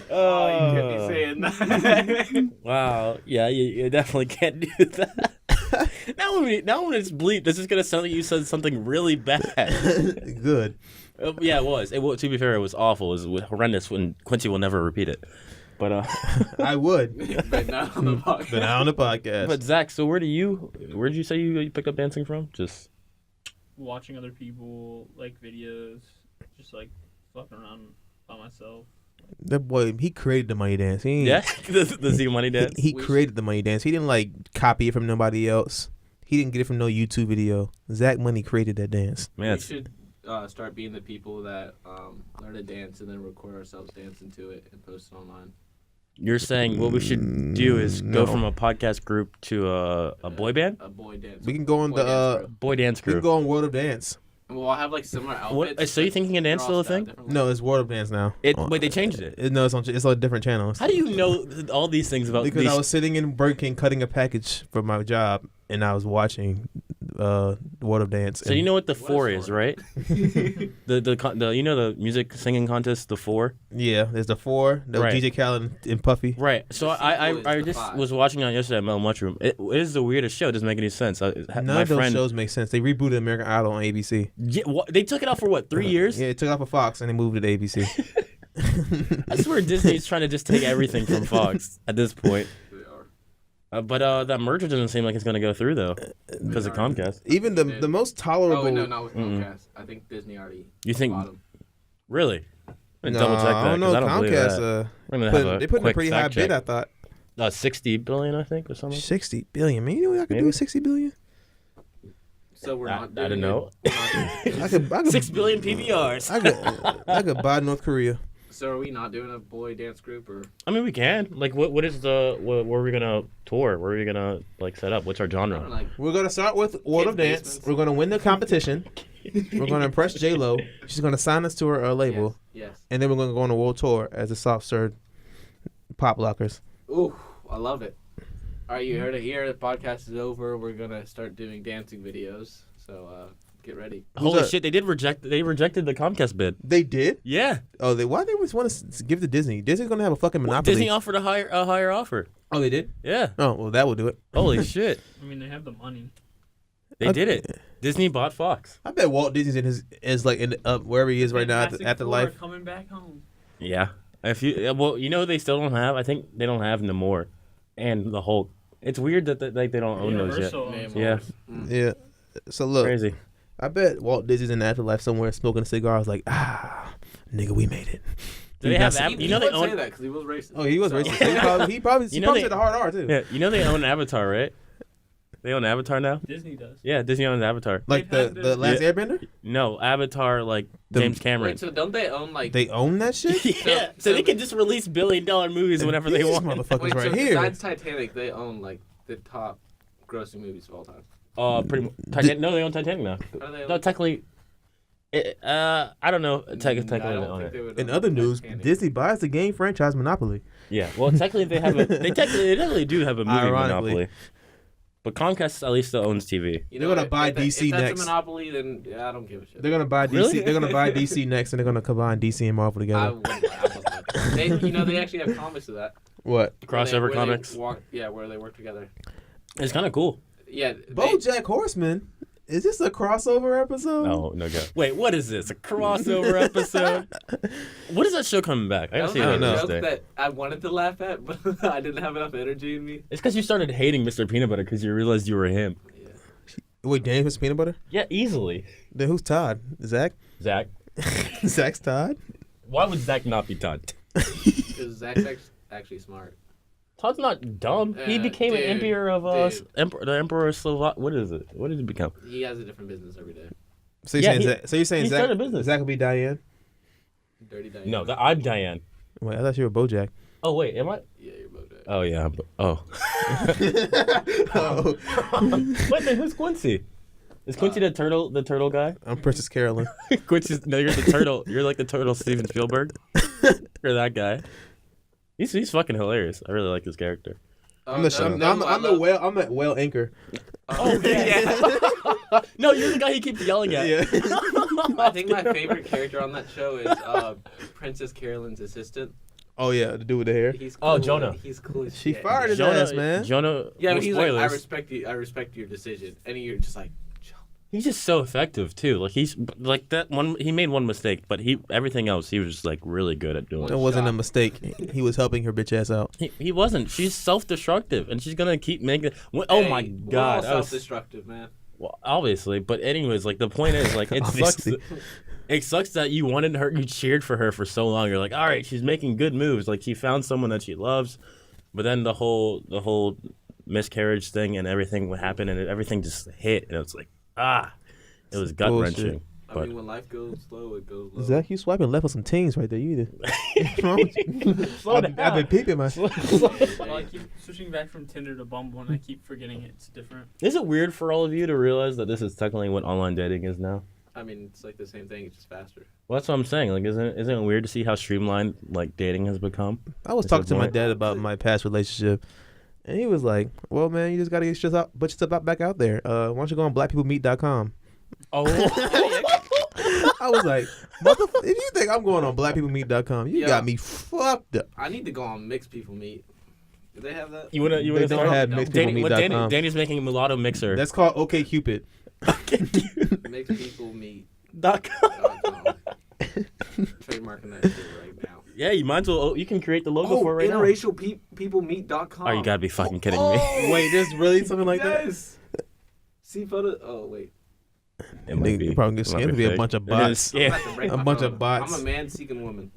Oh, you can't be saying that. Wow. Yeah, you definitely can't do that. Now when it's bleeped, it's just gonna sound like you said something really bad. Good. Yeah, it was. To be fair, it was awful. It was horrendous. When Quincy will never repeat it. But I would. But not on the podcast. But not on the podcast. but Zach, so where did you say you picked up dancing from? Just Watching other people like videos, just like fucking around by myself. That boy, he created the money dance. He ain't- yeah, the Z Money dance. He created the money dance. He didn't like copy it from nobody else. He didn't get it from no YouTube video. Zach Money created that dance. Man, We it's, should start being the people that learn to dance and then record ourselves dancing to it and post it online. you're saying what we should do is go No. from a podcast group to a boy band, A boy dance. We can go on boy dance group. boy dance We can group. go on World of Dance. And we'll all have like similar What- outfits. so you but thinking a dance they're still all a thing? styled differently. No, it's World of Dance now. Wait, they changed it. No, it's on different channels. How do you know all these things about Because these? I was sitting in Burger King cutting a package for my job, and I was watching World of Dance. So you know what the What is four is, four? right? the you know the music singing contest, the four. Yeah, there's the four, the Right. DJ Khaled and Puffy. Right. So The I sequel is the just five. was watching on yesterday at Mel Mushroom. It is the weirdest show. It doesn't make any sense. None My of those friend, shows make sense. They rebooted American Idol on ABC. yeah, they took it out for what 3 years? Yeah, it took off of Fox and they moved it to ABC. I swear Disney's trying to just take everything from Fox at this point. They are. But that merger doesn't seem like it's going to go through though because of Comcast. Even the most tolerable. Oh, wait, no, not with Mm-mm. Comcast. I think Disney already You think bought 'em. really? I'm No, gonna double check that I don't know. 'cause I don't believe Comcast. that. I'm gonna Put, have a they put in a quick pretty high fact bid. check. I thought 60 billion, I think, or something. 60 billion. Man, you know what I could do Maybe. with 60 billion? So we're I not. didn't know. I could 6 billion PBRs. I could buy North Korea. So are we not doing a boy dance group or? I mean, we can. Like, what is where are we gonna tour? Where are we gonna like set up? What's our I don't know, genre? like We're gonna start with World of Kids' Dance. basements. We're gonna win the competition. We're gonna impress J Lo. She's gonna sign us to her label, Yes. and then we're gonna go on a world tour as the soft serve pop lockers. Ooh, I love it. All right, you heard it here. The podcast is over. We're gonna start doing dancing videos. So Get ready. Holy that? shit! They rejected the Comcast bid. They did? Yeah. Oh, why they just want to give to Disney? Disney's gonna have a fucking monopoly. Disney offered a higher offer. Oh, they did? Yeah. Oh, well, that will do it. Holy shit! I mean, they have the money. They did it. Disney bought Fox. I bet Walt Disney's in wherever he is right now at the Fantastic Four life. coming back home. Yeah. If you they still don't have. I think they don't have Namor, and the Hulk. It's weird that they don't own those yet. Universal owns all Yeah. those. Yeah. So look, Crazy. I bet Walt Disney's in the afterlife somewhere smoking a cigar. I was like, nigga, we made it. Do they have? That's- You know they would say own. that because he was racist. Oh, he was So- racist. He probably You know they- said the hard R too. Yeah. You know they own Avatar, right? They own Avatar now. Disney does. Yeah, Disney owns Avatar. Like They've the had last Yeah. Airbender. No, Avatar like The- James Cameron. Wait, so don't they own like? They own that shit. Yeah, so they can just release billion-dollar movies whenever they These want. motherfuckers Wait, right so here. besides Titanic, they own like the top grossing movies of all time. Pretty much. No, they own Titanic now. Are they? No, technically, I don't know. Technically, I they don't own think it. they would. In own other news, Titanic. Disney buys the game franchise Monopoly. Yeah, well, technically they have a. They definitely do have a movie Ironically. monopoly. But Comcast at least still owns TV. You They're know, gonna buy if DC if that's next. a monopoly, then yeah, I don't give a shit. They're gonna buy DC. Really? They're gonna buy DC next, and they're gonna combine DC and Marvel I together. wouldn't. They actually have comics of that. What? Crossover Where they comics. where they work together. It's kind of cool. Yeah. BoJack Horseman. Is this a crossover episode? No, no go. Wait, what is this? A crossover episode? What is that show coming back? I That gotta was see I that don't know. a this joke day. that I wanted to laugh at, but I didn't have enough energy in me. It's because you started hating Mr. Peanut Butter because you realized you were him. Yeah. Wait, Daniel's peanut butter? Yeah, easily. Then who's Todd? Zach? Zach. Zach's Todd? Why would Zach not be Todd? Because Zach's actually smart. Todd's not dumb. He became an Dude, emperor of dude. the emperor of Slovak. What is it? What did he become? He has a different business every day. So you're Yeah, saying he- Zach? So you're saying he Zach? started a business. Zach will be Diane? Dirty Diane. No, I'm Diane. Wait, I thought you were BoJack. Oh wait, am I? Yeah, you're both dead. Oh yeah. Oh. Oh. Wait, then who's Quincy? Is Quincy the turtle guy? I'm Princess Carolyn. Quincy's no, you're the turtle. You're like the turtle Steven Spielberg. You're that guy. He's fucking hilarious. I really like his character. I'm the whale anchor. Oh yeah. No, you're the guy he keeps yelling at. Yeah. I think my favorite character on that show is Princess Carolyn's assistant. Oh yeah, the dude with the hair. He's cool. Oh, Jonah. He's cool as She shit. fired his Jonah, ass, man. Jonah. Yeah, well, but he's like, spoilers. I respect your decision, and you're just like, He's just so effective too. Like he's like that one. He made one mistake, but everything else he was just like really good at doing. That wasn't a mistake. He was helping her bitch ass out. He wasn't. She's self-destructive, and she's gonna keep making. Oh hey, my we're god! all I was- self-destructive, man. well, obviously, but anyways, like the point is, like it sucks. Obviously. It sucks that you wanted her, you cheered for her for so long. You're like, all right, she's making good moves. Like she found someone that she loves, but then the whole miscarriage thing and everything would happen, and everything just hit, and it was like, it was gut wrenching. I But mean, when life goes slow, it goes low. Zach, you swiping left with some teens right there. You either. slow I've down. been peeping my. Well, I keep switching back from Tinder to Bumble, and I keep forgetting it's different. Is it weird for all of you to realize that this is technically what online dating is now? I mean, it's like the same thing, it's just faster. Well, that's what I'm saying. Like, isn't it weird to see how streamlined like dating has become? I was That's talking the to my point. dad about my past relationship, and he was like, "Well, man, you just gotta get put yourself back out there. Why don't you go on blackpeoplemeet.com?" Oh, I was like, "Motherfucker, if you think I'm going on blackpeoplemeet.com, you Yeah. got me fucked up." I need to go on Mixed People Meet. Do they have that? you wanna They start? don't have Danny, Danny's making a mulatto mixer. That's called OkCupid. Mixed People Meet. .com. Trademarking that shit right now. Yeah, you might as well. You can create the logo for it right now. interracialpeoplemeet.com. Oh, you gotta be fucking kidding me. Wait, there's really something like that? Yes. See photo. Oh wait. It might be. They probably get It might scammed to be a fake. bunch of It is, bots. I'm yeah. about to break A my bunch phone. of bots. I'm a man seeking woman.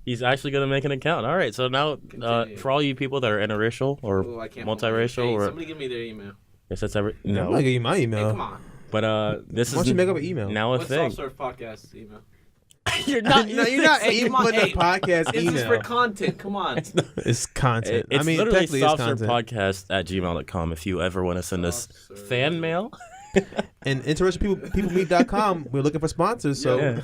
He's actually gonna make an account. All right, so now Continue. for all you people that are interracial or Oh, I can't. multiracial Hey, or somebody give me their email. yes, that's every I'm no. gonna give you my Hey, email. come on. But this Why is don't you make up an email? now a What's thing. Soft Surf Podcast email? You're not. No, you're not Hey, even come on, putting hey. a podcast This is for email. content. Come on. It's content. It's I mean, literally technically it's softsurfpodcast content. at gmail.com if you ever want to send us Soft serve. fan mail. And interracialpeoplemeet.com, we're looking for sponsors. So Yeah.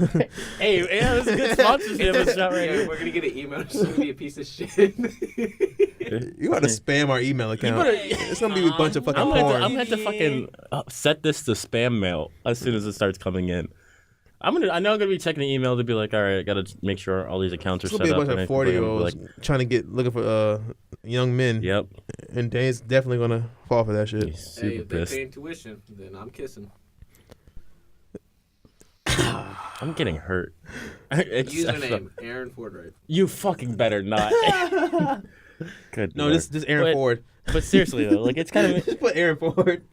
Hey, yeah, that's a good sponsorship shot right Yeah, here. we're gonna get an email. It's gonna be a piece of shit. you got to spam our email account. It's gonna be a bunch of fucking I'm porn. gonna have to fucking set this to spam mail as soon as it starts coming in. I know I'm gonna be checking the email to be like, all right, I gotta make sure all these accounts are It's set gonna up. be a bunch of 40-year-olds trying to looking for young men. Yep. And Dane's definitely gonna fall for that shit. He's super Hey, if they're pissed. paying tuition, then I'm kissing. I'm getting hurt. Username Aaron Fordright. You fucking better not. Good. No, Lord. this Aaron Ford. But seriously though, like it's kind of. Just put Aaron Ford.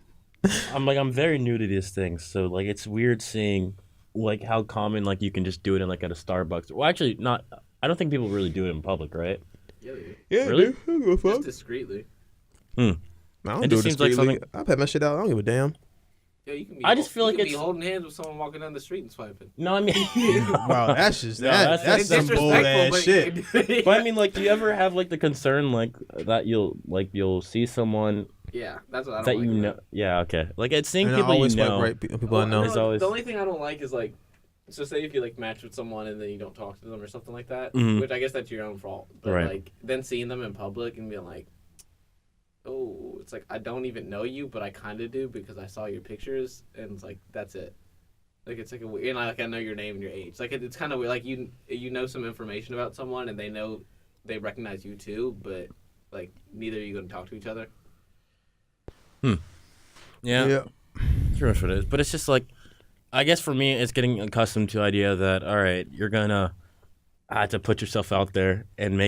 I'm very new to these things, so like it's weird seeing like how common like you can just do it in like at a Starbucks. Well, actually, not. I don't think people really do it in public, right? Yeah, dude. Yeah, Really? dude. I don't give a fuck. Just discreetly. I don't It do just it seems like discreetly. something- I've had my shit out. I don't give a damn. Yeah, you can be. I just feel you like can it's- be holding hands with someone walking down the street and swiping. No, I mean. Wow, that's just No, that's that's some bold ass but shit. you can do it. But I mean, like, do you ever have like the concern like that you'll see someone Yeah, that's what I don't that like. you about know? it. Yeah, okay. Like it's seeing And I people you always swipe know. right people I know. There's always- The only thing I don't like is like, so say if you like match with someone and then you don't talk to them or something like that, Mhm. which I guess that's your own fault. But Right. like then seeing them in public and being like, oh, it's like I don't even know you, but I kind of do because I saw your pictures and it's like that's it. Like it's like and I know your name and your age. Like it's kind of weird. Like you know some information about someone and they recognize you too, but like neither are you going to talk to each other. Yeah. Pretty much what it is. But it's just like, I guess for me, it's getting accustomed to the idea that, all right, you're going to have to put yourself out there and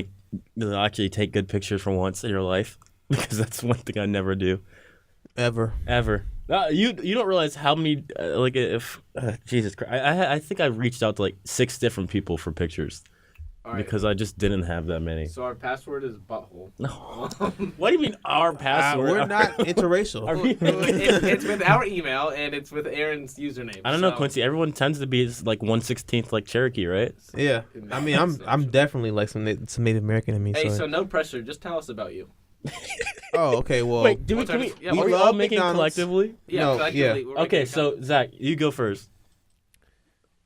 actually take good pictures for once in your life. Because that's one thing I never do. Ever. You don't realize how many, Jesus Christ. I think I reached out to like 6 different people for pictures. All right. Because I just didn't have that many. So our password is butthole. No. What do you mean our password? We're not interracial. Are we- It's with our email and it's with Aaron's username. I don't know, so- Quincy. Everyone tends to be like 1/16 like Cherokee, right? Yeah. I mean, I'm definitely like some Native American in me. Hey, so. so no pressure. Just tell us about you. Oh, okay. Well, Wait, What's our- yeah, are we we all love making McDonald's. collectively? Yeah. No, collectively, we're Okay, making so Zach, you go first.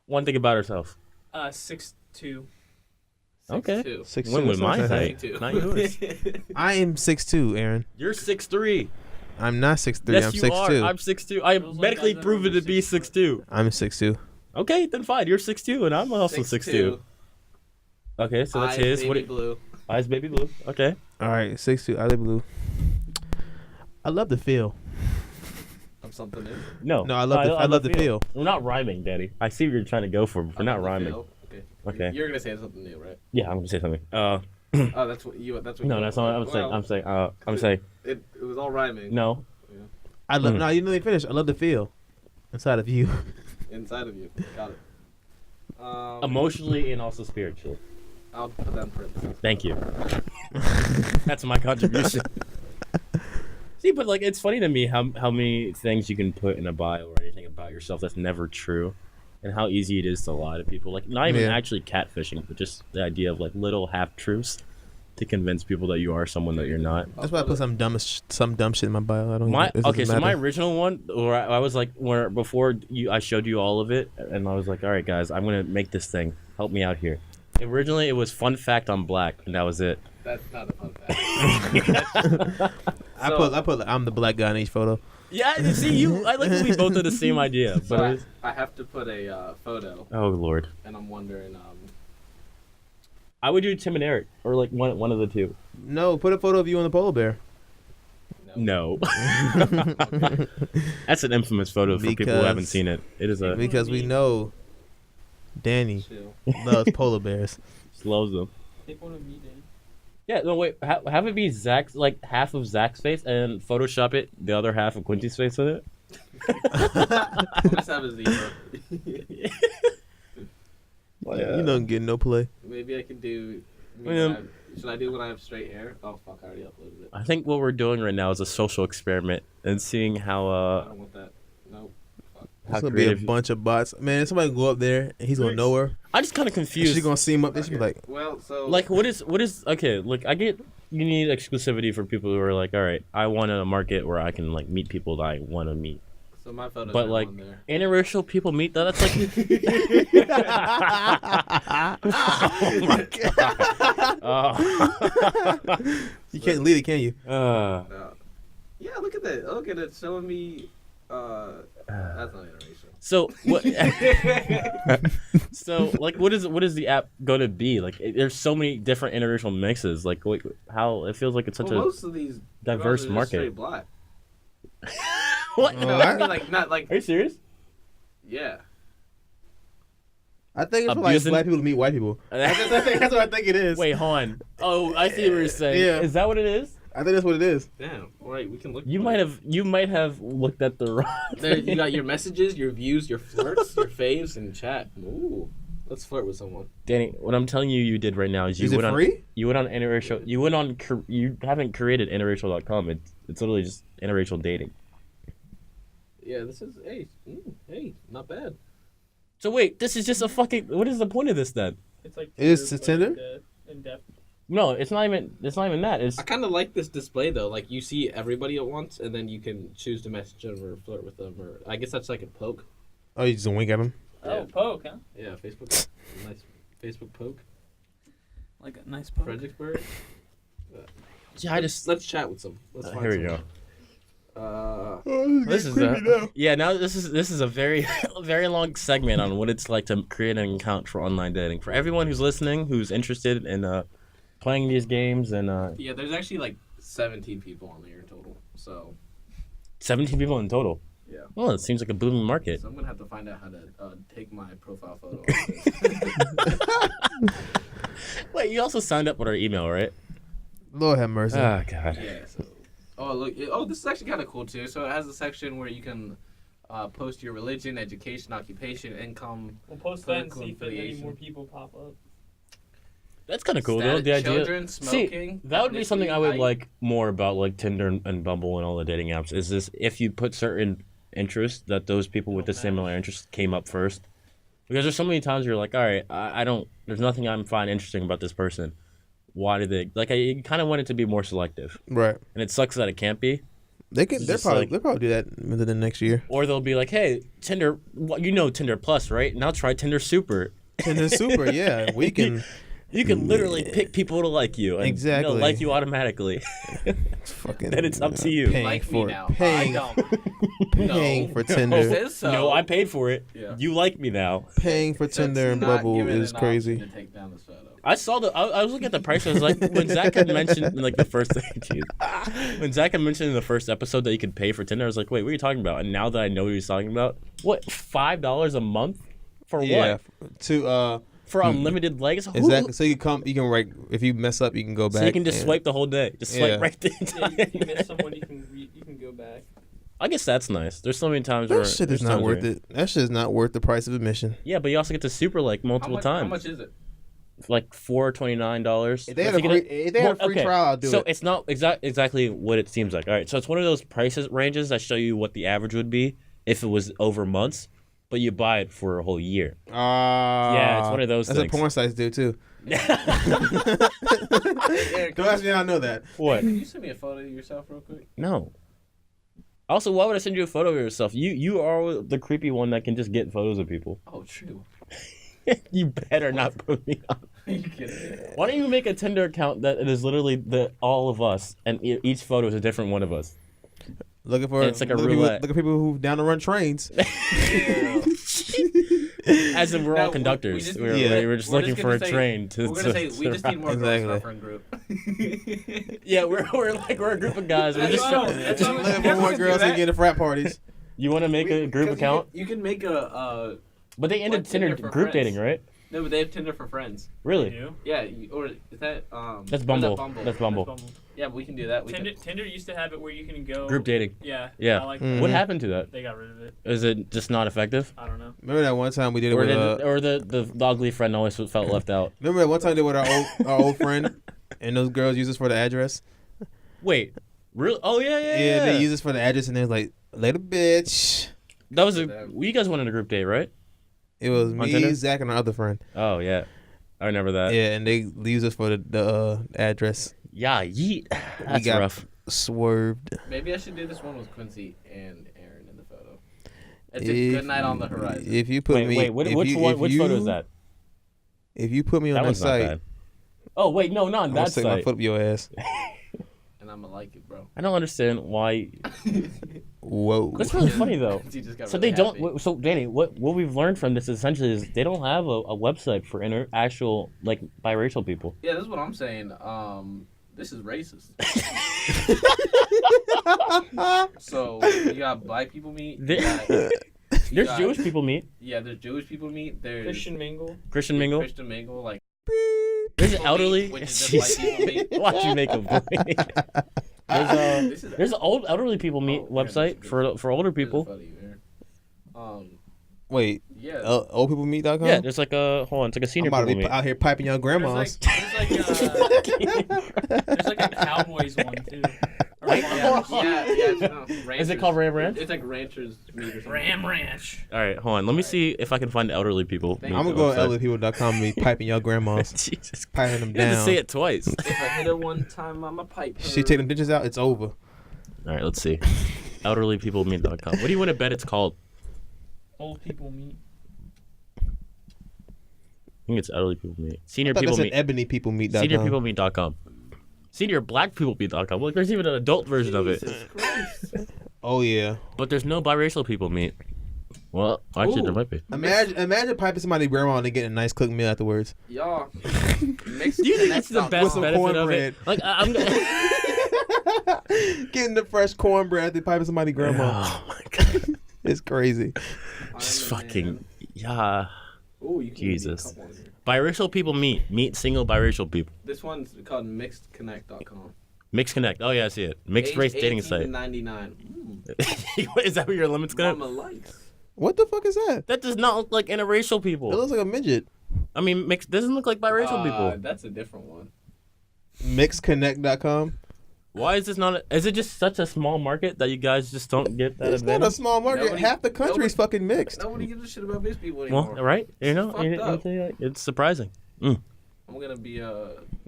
One thing about ourselves. 6'2". Okay. 6'2". 6'2", When was that's not my that height? high. 6'2". Not yours. I am 6'2", Aaron. You're 6'3". I'm not 6'3". Yes, I'm you 6'2". are. I'm 6'2". I Those medically guys are proven over to be 6'2". I'm 6'2". Okay, then fine. You're 6'2", and I'm also 6'2". Okay, so that's Eyes his. baby What? blue. Eyes baby blue. Okay. All right, 6'2". I live blue. I love the feel. I'm something new. No. No, I love the feel. We're not rhyming, Daddy. I see what you're trying to go for, but we're not rhyming. Okay. Okay. You're gonna say something new, right? Yeah, I'm gonna say something. Oh, that's what you. That's what. No, you that's not what I'm saying. I'm saying. It was all rhyming. No. I love. Mm. No, you didn't let me finish. I love the feel inside of you. Inside of you. Got it. Emotionally and also spiritually. I'll put that in parentheses. Thank you. That's my contribution. See, but like it's funny to me how many things you can put in a bio or anything about yourself that's never true, and how easy it is to lie to people. Like not even Yeah. actually catfishing, but just the idea of like little half truths to convince people that you are someone that you're not. That's why I put some dumb shit in my bio. I don't. My it doesn't okay, so my matter. original one, where I was like, where before I showed you all of it, and I was like, all right, guys, I'm gonna make this thing. Help me out here. Originally, it was fun fact on black, and that was it. That's not a fun fact. I put I'm the black guy in each photo. Yeah, you see, I like that we both had the same idea, So but it was, I have to put a photo, oh lord, and I'm wondering. I would do Tim and Eric, or like one of the two. No, put a photo of you on the polar bear. No, that's an infamous photo for people who haven't Because- seen it. It is a Because we know Danny Chill. loves polar bears. just loves them. Take one of me, Dan. Yeah, no wait, have it be Zach's like half of Zach's face, and Photoshop it the other half of Quincy's face in it. I'll just have a zebra. You don't get no play. Maybe I can do. Should I do when I have straight hair? Oh fuck! I already uploaded it. I think what we're doing right now is a social experiment and seeing how I don't want that. Nope. how It's gonna be a creative. bunch of bots. Man, somebody go up there and he's gonna know her. I'm just kind of And confused. she's gonna see him up there. She's gonna be like, Well, so Like what is okay? Look, I get you need exclusivity for people who are like, all right, I want a market where I can like meet people that I want to meet. So my photo's But not like on there. interracial people meet though. That's like. Oh my god. You can't lead it, can you? Yeah, look at that. Look at it showing me. That's not interracial. So what? So like, what is the app going to be? Like, there's so many different interracial mixes. Like, how it feels like it's such a most of these diverse girls are just market. straight black. What? No, I mean like not like. Are you serious? Yeah. I think it's for like Abusing- black people to meet white people. That's what I think it is. Wait, hold on. Oh, I see what you're saying. Yeah. Is that what it is? I think that's what it is. Damn. All right, we can look. You for might it. have looked at the wrong. There, you got your messages, your views, your flirts, your faves, and chat. Ooh, let's flirt with someone. Danny, what I'm telling you did right now is you Is it went free? You went on interracial. You went on. You haven't created interracial.com. It's literally just interracial dating. Yeah, this is hey, not bad. So wait, this is just a fucking. What is the point of this then? It's like Is it but Tinder? in depth. No, it's not even. It's not even that. It's I kind of like this display though. Like you see everybody at once, and then you can choose to message them or flirt with them, or I guess that's like a poke. Oh, you just wink at them? Oh, Yeah. poke, huh? Yeah, Facebook, nice Facebook poke. Like a nice poke. Fredericksburg. yeah. I just. Let's chat with some. Let's find Here we go. someone. This is yeah. Now this is a very very long segment on what it's like to create an account for online dating. For everyone who's listening, who's interested in playing these games, and Yeah, there's actually like 17 people on here total. So 17 people in total. yeah. Well, it seems like a booming market. So I'm gonna have to find out how to take my profile photo. Off this. Wait, you also signed up with our email, right? Lord have mercy. Oh god. Yeah. So, look. This is actually kind of cool too. So it has a section where you can post your religion, education, occupation, income. We'll post that and Political see if any affiliation. more people pop up. That's kind of cool though. The idea. Children, smoking. See, that would be something I would ethnicity, like more about, like Tinder and Bumble and all the dating apps. Is this if you put certain interests that those people with the similar interests came up first? Because there's so many times you're like, all right, I don't. There's nothing I'm find interesting about this person. Why do they like? I kind of want it to be more selective, Right. and it sucks that it can't be. They'll probably do that within the next year. Or they'll be like, hey, Tinder, you know Tinder Plus, right? Now try Tinder Super. Tinder Super, yeah. We can You can literally pick people to like you. And Exactly. they'll like you automatically. fucking. Then it's up to you. Paying Like for me now. paying, I don't. paying No. for It Tinder. says so. No, I paid for it. Yeah. You like me now. Paying for So Tinder it's and not Bubble given is an option crazy. to take down this photo. I saw I was looking at the prices. Like when Zack had mentioned in like the first jeez. When Zack had mentioned in the first episode that you could pay for Tinder, I was like, wait, what are you talking about? And now that I know what he's talking about, what, $5 a month for Yeah. what? To For unlimited legs? Who- exactly. So you can like if you mess up, you can go back. So you can just and- swipe the whole day. Just swipe Yeah. right the Yeah, entire if you miss someone, you can go back. I guess that's nice. There's so many times where That shit there's is not times worth where- it. That shit is not worth the price of admission. Yeah, but you also get to super like multiple times. How much is it? Like $429. If they had a free trial, I'll do so it. it's not exactly what it seems like. All right, so it's one of those prices ranges that show you what the average would be if it was over months, but you buy it for a whole year. Yeah, it's one of those That's things. what porn sites do too. Eric, Don't ask me how I know that. What? Can you send me a photo of yourself real quick? No. Also, why would I send you a photo of yourself? You are the creepy one that can just get photos of people. Oh, true. You better not put me on. Are you kidding me? Why don't you make a Tinder account that it is literally all of us, and each photo is a different one of us? Looking for It's like a look at people- roulette. Look at people who down to run trains. As in, we're No, all we conductors. just- We're, Yeah. we're just We're looking just for a gonna say- train to. We're gonna say we just need more Exactly. girls in our friend group. Yeah, we're a group of guys. We're just. That's what Looking for more girls to get to frat parties. You want to make a group account? You can make a. But they ended What, Tinder Tinder for group friends? dating, right? No, but they have Tinder for friends. Really? You? Yeah, or is that That's or Bumble. is that That's Bumble. Bumble. Yeah, but we can do that. We Tinder used to have it where you can go Group dating. Yeah. Yeah. I like Mm. that. What happened to that? They got rid of it. Is it just not effective? I don't know. Remember that one time we did it Or, with the ugly friend always felt left out? Remember that one time we did it with our old friend, and those girls use us for the address. Wait, really? Oh yeah. Yeah, they use us for the address, and they're like, "Later, bitch." That was you guys went on a group date, right? It was On Tinder? me, Zach, and our other friend. Oh yeah, I remember that. Yeah, and they use us for the address. Yeah, yeet. That's got rough. Swerved. maybe I should do this one with Quincy and Aaron in the photo. It's a good night on the horizon. If you put me, which if photo is that? If you put me on That that one's not site, bad. Oh wait, no, not on I'm gonna that stick my site. foot up your ass. And I'm gonna like it, bro. I don't understand why. Whoa. That's really funny though. He just got So really they happy. don't. So Danny, what we've learned from this essentially is they don't have a website for actual like biracial people. Yeah, this is what I'm saying. This is racist. So you got black people meet. There's Jewish people meet. Yeah, there's Jewish people meet. There's Christian mingle. Christian mingle. Christian mingle, like There's people elderly. meet, which is just white people meet. Watch you make a point. There's an old elderly people meet website for older This is people. funny, man. Wait, Yeah. oldpeoplemeet.com? Yeah, there's like a hold on, it's like a I'm senior about to people be meet. out here piping your grandmas. There's like a Cowboys one too. Or Wait, No, Is it called Ram Ranch? It's like ranchers meet or something. Ram Ranch. All right, hold on. Let me see if I can find the elderly people. Thank I'm you. gonna go to elderlypeople.com and be piping your grandmas, Jesus, piping them you had to down. say it twice. If I hit her one time, I'ma pipe her. She take them ditches out, it's over. All right, let's see. Elderlypeoplemeet.com. What do you want to bet it's called? Old people meet. I think it's elderly people meet. Senior I thought people that meet. said ebonypeoplemeet.com. Seniorpeoplemeet.com. Senior blackpeoplemeet.com. Look, there's even an adult version of it. Jesus Christ. Oh yeah. But there's no biracial people meet. Well, actually, there Ooh. might be. Imagine piping somebody's grandma and getting a nice cooked meal afterwards. Y'all. Do you think that's the best some benefit of cornbread. it? Like, I'm Getting the fresh cornbread after piping somebody's grandma. Oh my god. It's crazy. Just fucking yeah. Ooh, you can Jesus. give me a couple on here. Biracial people meet single biracial people. This one's called mixedconnect.com. Mixed Connect. Oh yeah, I see it. Mixed race dating site. 99. Is that what your limit's gonna? Mama likes. What the fuck is that? That does not look like interracial It people. looks like a midget. I mean, mixed doesn't look like biracial people. That's a different one. Mixedconnect.com. Why is this not? Is it just such a small market that you guys just don't get that It's not a advantage? small market. Nobody- Half the country's fucking mixed. Nobody gives a shit about mixed people anymore. Well, right? You know, It's fucked up. it's surprising. I'm gonna be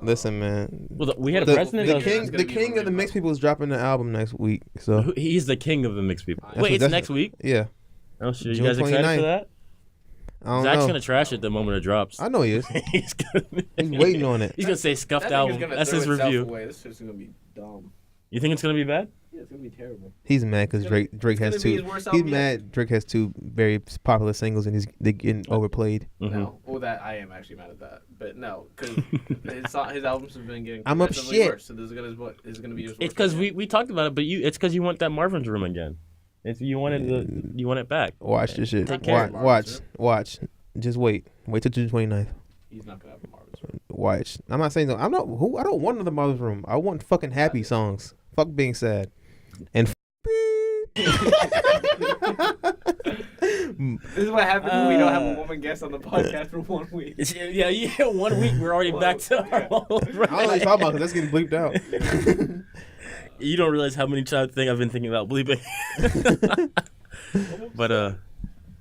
Listen, man. Well, we had a The, president. the of, king, It's the gonna be king on of the Rainbow. mixed people is dropping the album next week. So He's the king of the mixed people. That's Wait, what- it's that's- next week. yeah, Oh shit! You June guys excited 29th. for that? I don't Zach's know. gonna trash it the moment it drops. I know he is. He's He's waiting on it. He's gonna say scuffed that thing is album. gonna That's throw his itself review. Away. This shit's gonna be dumb. You think it's gonna be bad? Yeah, it's gonna be terrible. He's mad because It's gonna- Drake has it's gonna be two. his worst He's album yet. mad. Drake has two very popular singles and they're getting overplayed. Mhm. No, well, that I am actually mad at that, but no, because his albums have been getting I'm up progressively shit. worse. So this is gonna be his worst. It's because one yet. we talked about it, but it's because you want that Marvin's room again. You want it back. Watch this shit. Take care. Watch. Just wait. Wait till June 29th. He's not gonna have a Marvin's room. Watch. I'm not saying no. I'm not. Who? I don't want another Mother's Room. I want fucking happy songs. Fuck being sad. And. This is what happens when we don't have a woman guest on the podcast for 1 week. Yeah. 1 week we're already back to our old I don't know what you're talking about because that's getting bleeped out. You don't realize how many times I've been thinking about bleeping. But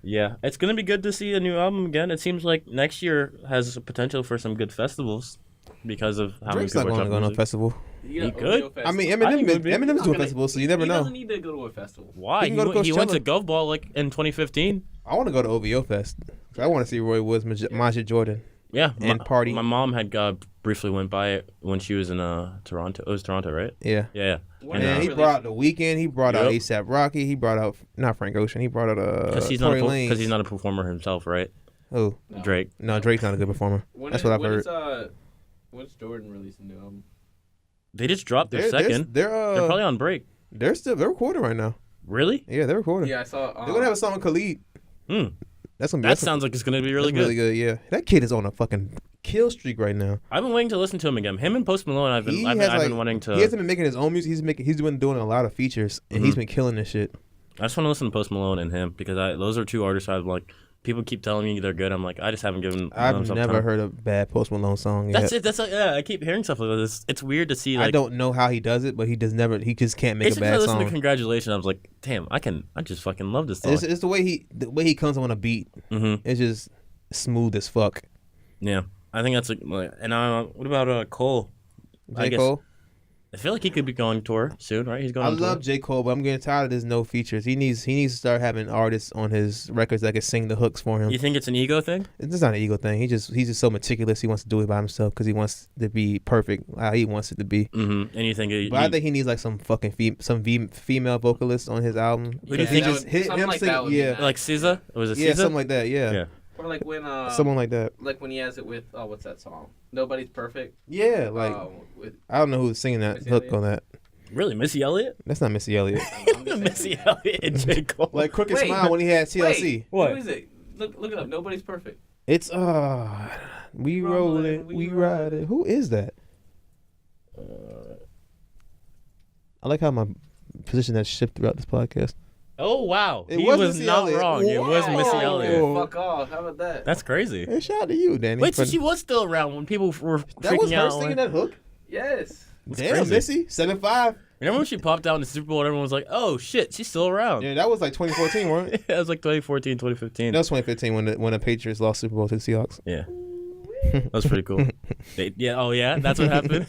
yeah, it's gonna be good to see a new album again. It seems like next year has a potential for some good festivals because of how Drake's many not people going to go are to no dropping music. festival. You He got could. OVO I mean, Festival. I think it would be. Eminem's to a Okay, festival, so you never He know. doesn't need to go to a festival. Why? He can go to He went to Coachella. Gov Ball like in 2015. I want to go to OVO Fest. I want to see Roy Woods, Majid Jordan, Yeah, and Party. My mom had briefly went by it when she was in Toronto. It was Toronto, right? Yeah. Yeah. When And And, he released- brought out The Weeknd. He brought out Yep. ASAP Rocky. He brought out not Frank Ocean. He brought out Because he's Tory not Lanez. because he's not a performer himself, right? Oh No. Drake. no, Drake's not a good performer. That's what I've heard. When's Jordan releasing a new album? They just dropped their second. They're They're probably on break. they're recording right now. Really? Yeah, they're recording. Yeah, I saw. They're gonna have a song with Khalid. Hmm. That's gonna be That sounds like it's gonna be really good. Yeah, that kid is on a fucking kill streak right now. I've been waiting to listen to him again. Him and Post Malone. I've been wanting to. He hasn't been making his own music. He's been doing a lot of features, and he's been killing this shit. I just want to listen to Post Malone and him because those are two artists I'm like. People keep telling me they're good. I'm like, I just haven't given. I've some never time. heard a bad Post Malone song yet. That's it. That's like, yeah. I keep hearing stuff like this. It's weird to see. Like, I don't know how he does it, but he does never. He just can't make It's a just I bad listened to song. Congratulations. I was like, damn, I just fucking love this song. It's the way he comes on a beat. Mm-hmm. It's just smooth as fuck. Yeah, I think that's like. And what about Cole? I J. guess Cole. I feel like he could be going tour soon, right? He's going. I on love tour. J. Cole, but I'm getting tired of this no features. He needs to start having artists on his records that can sing the hooks for him. You think it's an ego thing? It's just not an ego thing. He's just so meticulous. He wants to do it by himself because he wants to be perfect how he wants it to be. Mm-hmm. And you think? But I think he needs like some fucking female vocalist on his album. Who do you He think? just hit Something him like sing, that would be yeah, nice. like SZA? Was it yeah, SZA? something like that. Yeah, Yeah. Or like when someone like that. like when he has it with what's that song? Nobody's Perfect. Yeah, like With I don't know who's singing that Missy hook Elliott? on that. Really, Missy Elliott? That's not Missy Elliott. I'm just Missy saying. Elliott and J. Cole. Like Crooked Wait. Smile when he had TLC. Wait, What? Who is it? Look it up. Nobody's Perfect. It's we rolling, we riding. Who is that? I like how my position has shifted throughout this podcast. Oh wow, It he was was Missy not Elliott. wrong. It was Wow. Missy Oh. Elliott. Fuck off. How about that? That's crazy. Hey, shout out to you, Danny. Wait, so for- she was still around when people were that freaking was her out. singing like- that hook? Yes. Damn, crazy. Missy, 7'5". Remember when she popped out in the Super Bowl and everyone was like, "Oh shit, she's still around." Yeah, that was like 2014, wasn't it? It was like 2014, 2015. That was 2015 when the Patriots lost Super Bowl to the Seahawks. Yeah, that was pretty cool. Oh yeah, that's what happened.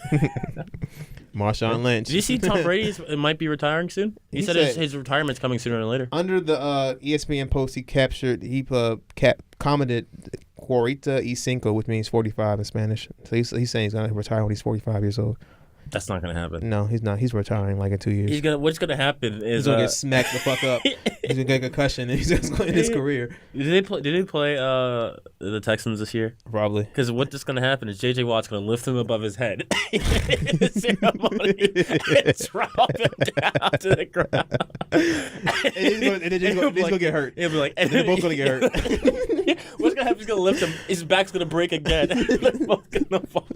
Marshawn Lynch. Did you see Tom Brady might be retiring soon? He He said said- his retirement's coming sooner than later. Under the ESPN post, he commented "Cuarenta y cinco," which means 45 in Spanish. So he's saying he's gonna retire when he's 45 years old. That's not gonna happen. No, he's not. He's retiring like in 2 years. What's gonna happen is He's gonna get smacked the fuck up. He's gonna get a concussion and he's just going to his career. Did they play the Texans this year? Probably. Because what's going to happen is J.J. Watt's going to lift him above his head in the ceremony and drop him down to the ground. And then he's gonna get hurt. He'll be like, And they're both gonna get hurt. What's going to happen? He's going to lift him. His back's going to break again. They're both going to fall.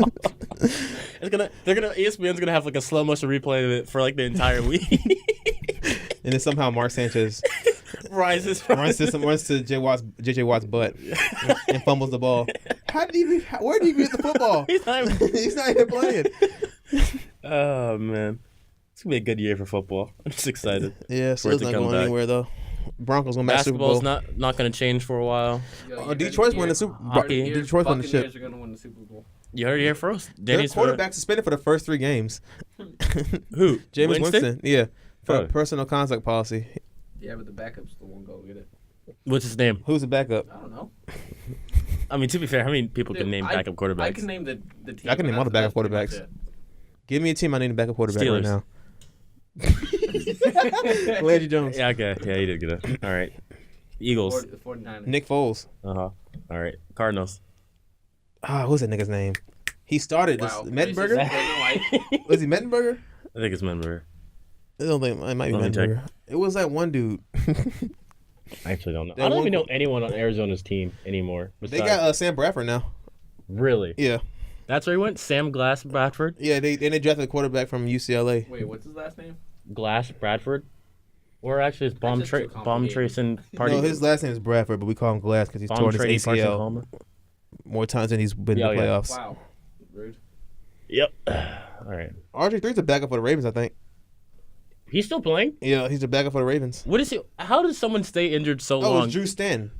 ESPN's going to have like a slow motion replay of it for like the entire week. And then somehow Mark Sanchez runs to J.J. Watt's butt and fumbles the ball. Where did he get the football? He's not even... He's not even playing. Oh, man. It's going to be a good year for football. I'm just excited. Yeah, so it's not going anywhere, though. Broncos going to match Super Bowl. Basketball's not going to change for a while. Detroit's winning the Super Bowl. Hockey. Detroit's winning the ship. Buccaneers are gonna win the Super Bowl. You heard it here first. Their Danny's quarterback suspended for the first 3 games. Who? Jameis Winston? Yeah. For Oh. personal contact policy. Yeah, but the backup's the one go get it. What's his name? Who's the backup? I don't know. I mean, to be fair, how many people can Dude, name backup quarterbacks? I can name the team. I can name all the That's backup pretty much quarterbacks. it. Give me a team I need a backup quarterback Steelers. right now. Landry Jones. Yeah, okay. Yeah, you did get it. All right. Eagles. 49ers. Nick Foles. Uh-huh. All right. Cardinals. Who's that nigga's name? He started Wow. this. Mettenberger? Racist, black and white. Was he Mettenberger? I think it's member. I don't think it might be Let me check. Mettenberger. It was that one dude. I actually don't know. That I don't one- even know anyone on Arizona's team anymore. They got Sam Bradford now. Really? Yeah. That's where he went? Sam Glass Bradford? Yeah, they drafted a quarterback from UCLA. Wait, what's his last name? Glass Bradford? Or actually it's That's just too bomb complicated. tracing party. No, his last name is Bradford, but we call him Glass because he's bomb torn his trading Parson ACL Homer. more times than he's been in the Yeah, yeah. playoffs. Wow. Rude. Yep. All right. RG3's a backup for the Ravens, I think. He's still playing? Yeah, he's a backup for the Ravens. What is he? How does someone stay injured so Oh, long? it's Drew Stanton.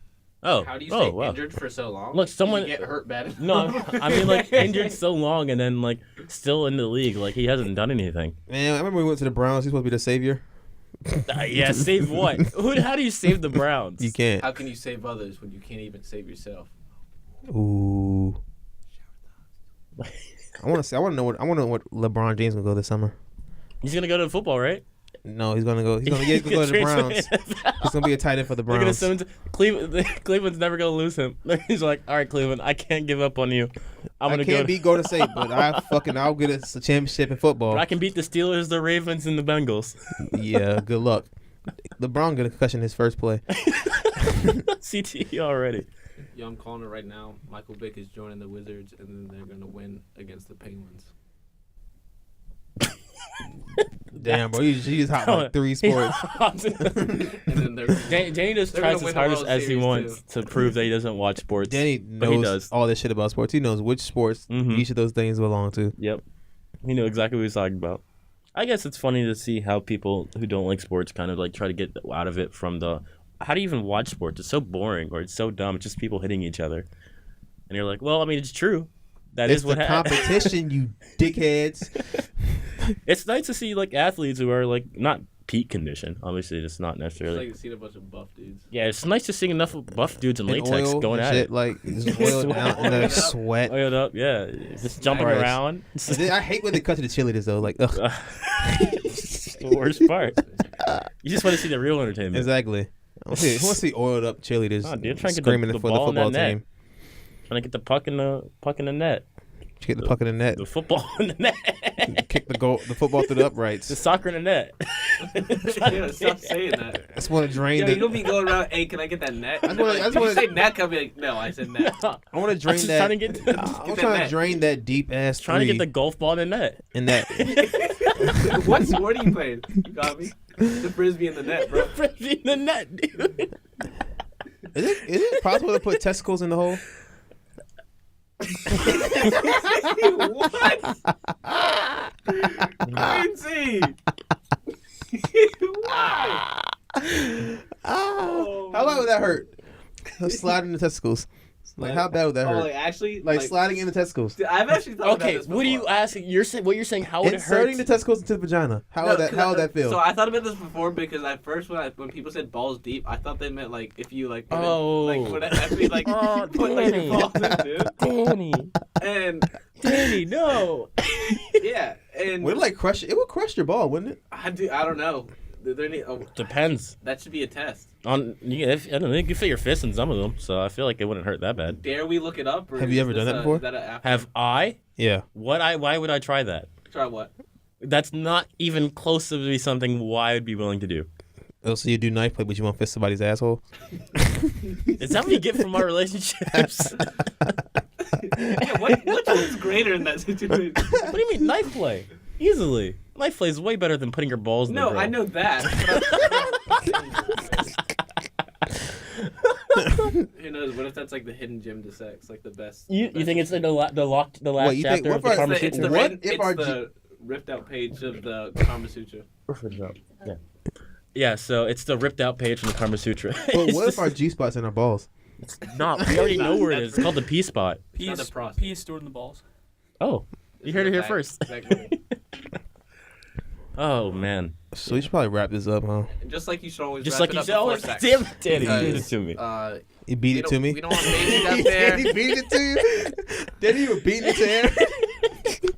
Oh, How do you oh, stay wow. injured for so long? Look, someone- Did you get hurt bad. No, I mean like injured so long and then like still in the league. Like he hasn't done anything. Man, I remember we went to the Browns. He's supposed to be the savior. Yeah, save what? How do you save the Browns? You can't. How can you save others when you can't even save yourself? Ooh. I want to know what LeBron James gonna go this summer. He's gonna go to football, right? No, he's gonna go. He's gonna go to the Browns. He's gonna be a tight end for the They're gonna Browns. send him to Cleveland's never gonna lose him. He's like, all right, Cleveland, I can't give up on you. I'm I gonna can't go. beat Golden State, but I'll get us a championship in football. But I can beat the Steelers, the Ravens, and the Bengals. Yeah, good luck. LeBron got a concussion his first play. CTE already. Yo, I'm calling it right now. Michael Vick is joining the Wizards, and then they're gonna win against the Penguins. Damn, bro, you just hot like 3 sports. And then they're Danny just They're tries gonna as win the hard World as he Series, wants to prove that he doesn't watch sports. Danny But he knows does. all this shit about sports. He knows which sports Mhm. each of those things belong to. Yep. He knew exactly what he was talking about. I guess it's funny to see how people who don't like sports kind of like try to get out of it from the how do you even watch sports? It's so boring or it's so dumb. It's just people hitting each other. And you're like, well, I mean, it's true. That It's is what the happened. competition, you dickheads. It's nice to see like athletes who are like not peak condition. Obviously, it's not It's necessarily. like seeing a bunch of buff dudes. Yeah, it's nice to see enough of buff dudes in And latex oil going and at shit, it. like just oiled out and then sweat. Oiled up, yeah, just jumping Christ. around. And then I hate when they cut to the cheerleaders though. Like, ugh. It's the worst part. You just want to see the real entertainment. Exactly. I want to see oiled up cheerleaders Oh, dude, trying to get screaming the for the ball in that football net. team. Trying to get the puck in the net. Get the puck in the net. The football in the net. Kick the football through the uprights. The soccer in the net. Yeah, stop saying that. I just want to drain Yo, the. you gonna be going around, hey, can I get that net? I just wanna- I just you wanna- say net, I'll be like, no, I said net. I want to I'm drain just that. trying to get I'm that trying to net. drain that deep ass. trying to get the golf ball in the net. in that. What sport are you playing? You got me? The frisbee in the net, bro. In the net, dude. Is it possible to put testicles in the hole? What? Quincy! Why? How bad would that hurt? Sliding the testicles. Like how bad would that Oh, hurt? like actually? Like sliding in the testicles. I've actually thought about Okay, this what are you before. asking? What you're saying? How would it hurt? Inserting the testicles into the vagina. How would that feel? So I thought about this before because at first when people said balls deep, I thought they meant like if you like put Oh. it, like put it actually like Oh, put like Danny. your balls in, dude. Danny, And Danny, no. yeah, and Would it like crush? It would crush your ball, wouldn't it? I don't know. There need, Depends that should be a test. on. I don't know. You can fit your fist in some of them, so I feel like it wouldn't hurt that bad. Dare we look it up? Or Have you is ever done this that before? Is that a after? Have I? Yeah. Why would I try that? Try what? That's not even close to be something why I'd be willing to do. Oh, so you do knife play, but you want to fist somebody's asshole? Is that what you get from our relationships? Yeah, which one's greater in that situation? What do you mean knife play? Easily. Knife play is way better than putting your balls in the No, grill. I know that. Who knows? What if that's like the hidden gem to sex, like the best? You think it's like the last What, you think- chapter what of the part- Kama It's the, Sutra? What written- if it's our the ripped out page of the Kama Sutra? Yeah. Yeah, so it's the ripped out page from the Kama Sutra. But It's what if just our G spot's in our balls? not? We already know where it is. It's called the P spot. It's not Pee the process. pee is stored in the balls. Oh, you heard it here Zack- first. Zack Murray. Oh man, So we should probably wrap this up, huh? Just like you should always just wrap like it you up said. Oh, before sex. damn it, Danny, Guys, you did it to me. You beat We it to don't- me? We don't want babies out there. He beat it to you? Did you beat it to him?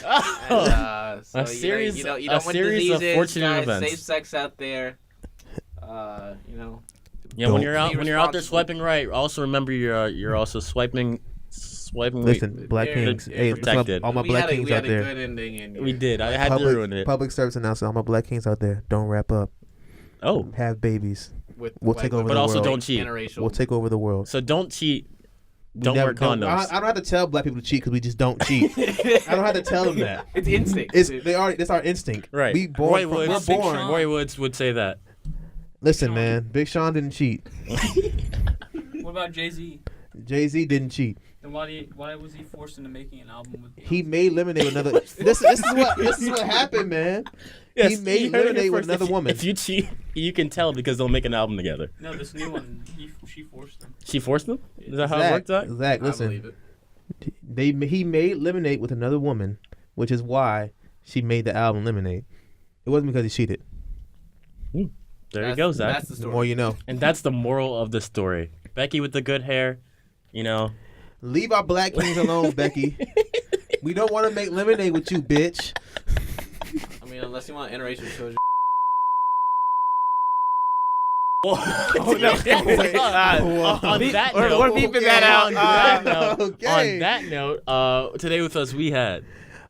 Oh. So, A series- you don't a want series of diseases, fortunate guys, events. Safe sex out there. You know. Yeah, when Don't you're out be when you're out there responsible. swiping right, also remember you're also swiping. Listen, Black They're- Kings. they're Hey, protected. all my we Black had a, Kings we out had a there. good ending. And We did. I had to ruin it. Public service announcement. All my Black Kings out there. Don't wrap up. Oh, Have babies. with We'll take over but the also world. don't cheat. Interracial. We'll take over the world. So don't cheat. We Don't never- wear condoms. I don't have to tell Black people to cheat because we just don't cheat. I don't have to tell them that. It's instinct. That's our instinct. Right. We born. Roy Woods, We're born. Roy Woods would say that. Listen, man. Big Sean didn't cheat. What about Jay-Z? Jay-Z didn't cheat. Then why was he forced into making an album with? He made Lemonade with another. This is what happened, man. He made you heard it Lemonade here with first. another woman. If you cheat, you can tell because they'll make an album together. No, this new one. She forced him. She forced them? Is that how it worked out? Zack, I believe listen. it. He made Lemonade with another woman, which is why she made the album Lemonade. It wasn't because he cheated. There you go, Zach. That's the The story. more you know. And that's the moral of the story. Becky with the good hair, you know. Leave our Black Kings alone, Becky. We don't want to make Lemonade with you, bitch. I mean, unless you want interracial children. Oh, no. Wait. On that We're note, beeping that out. On that note, Okay. on that note, today with us we had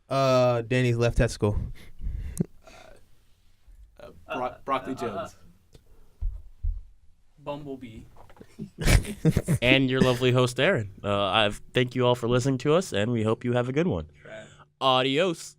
Danny's left testicle. Broccoli Jones. Bumblebee. and your lovely host Aaron. I thank you all for listening to us, and we hope you have a good one. Adios.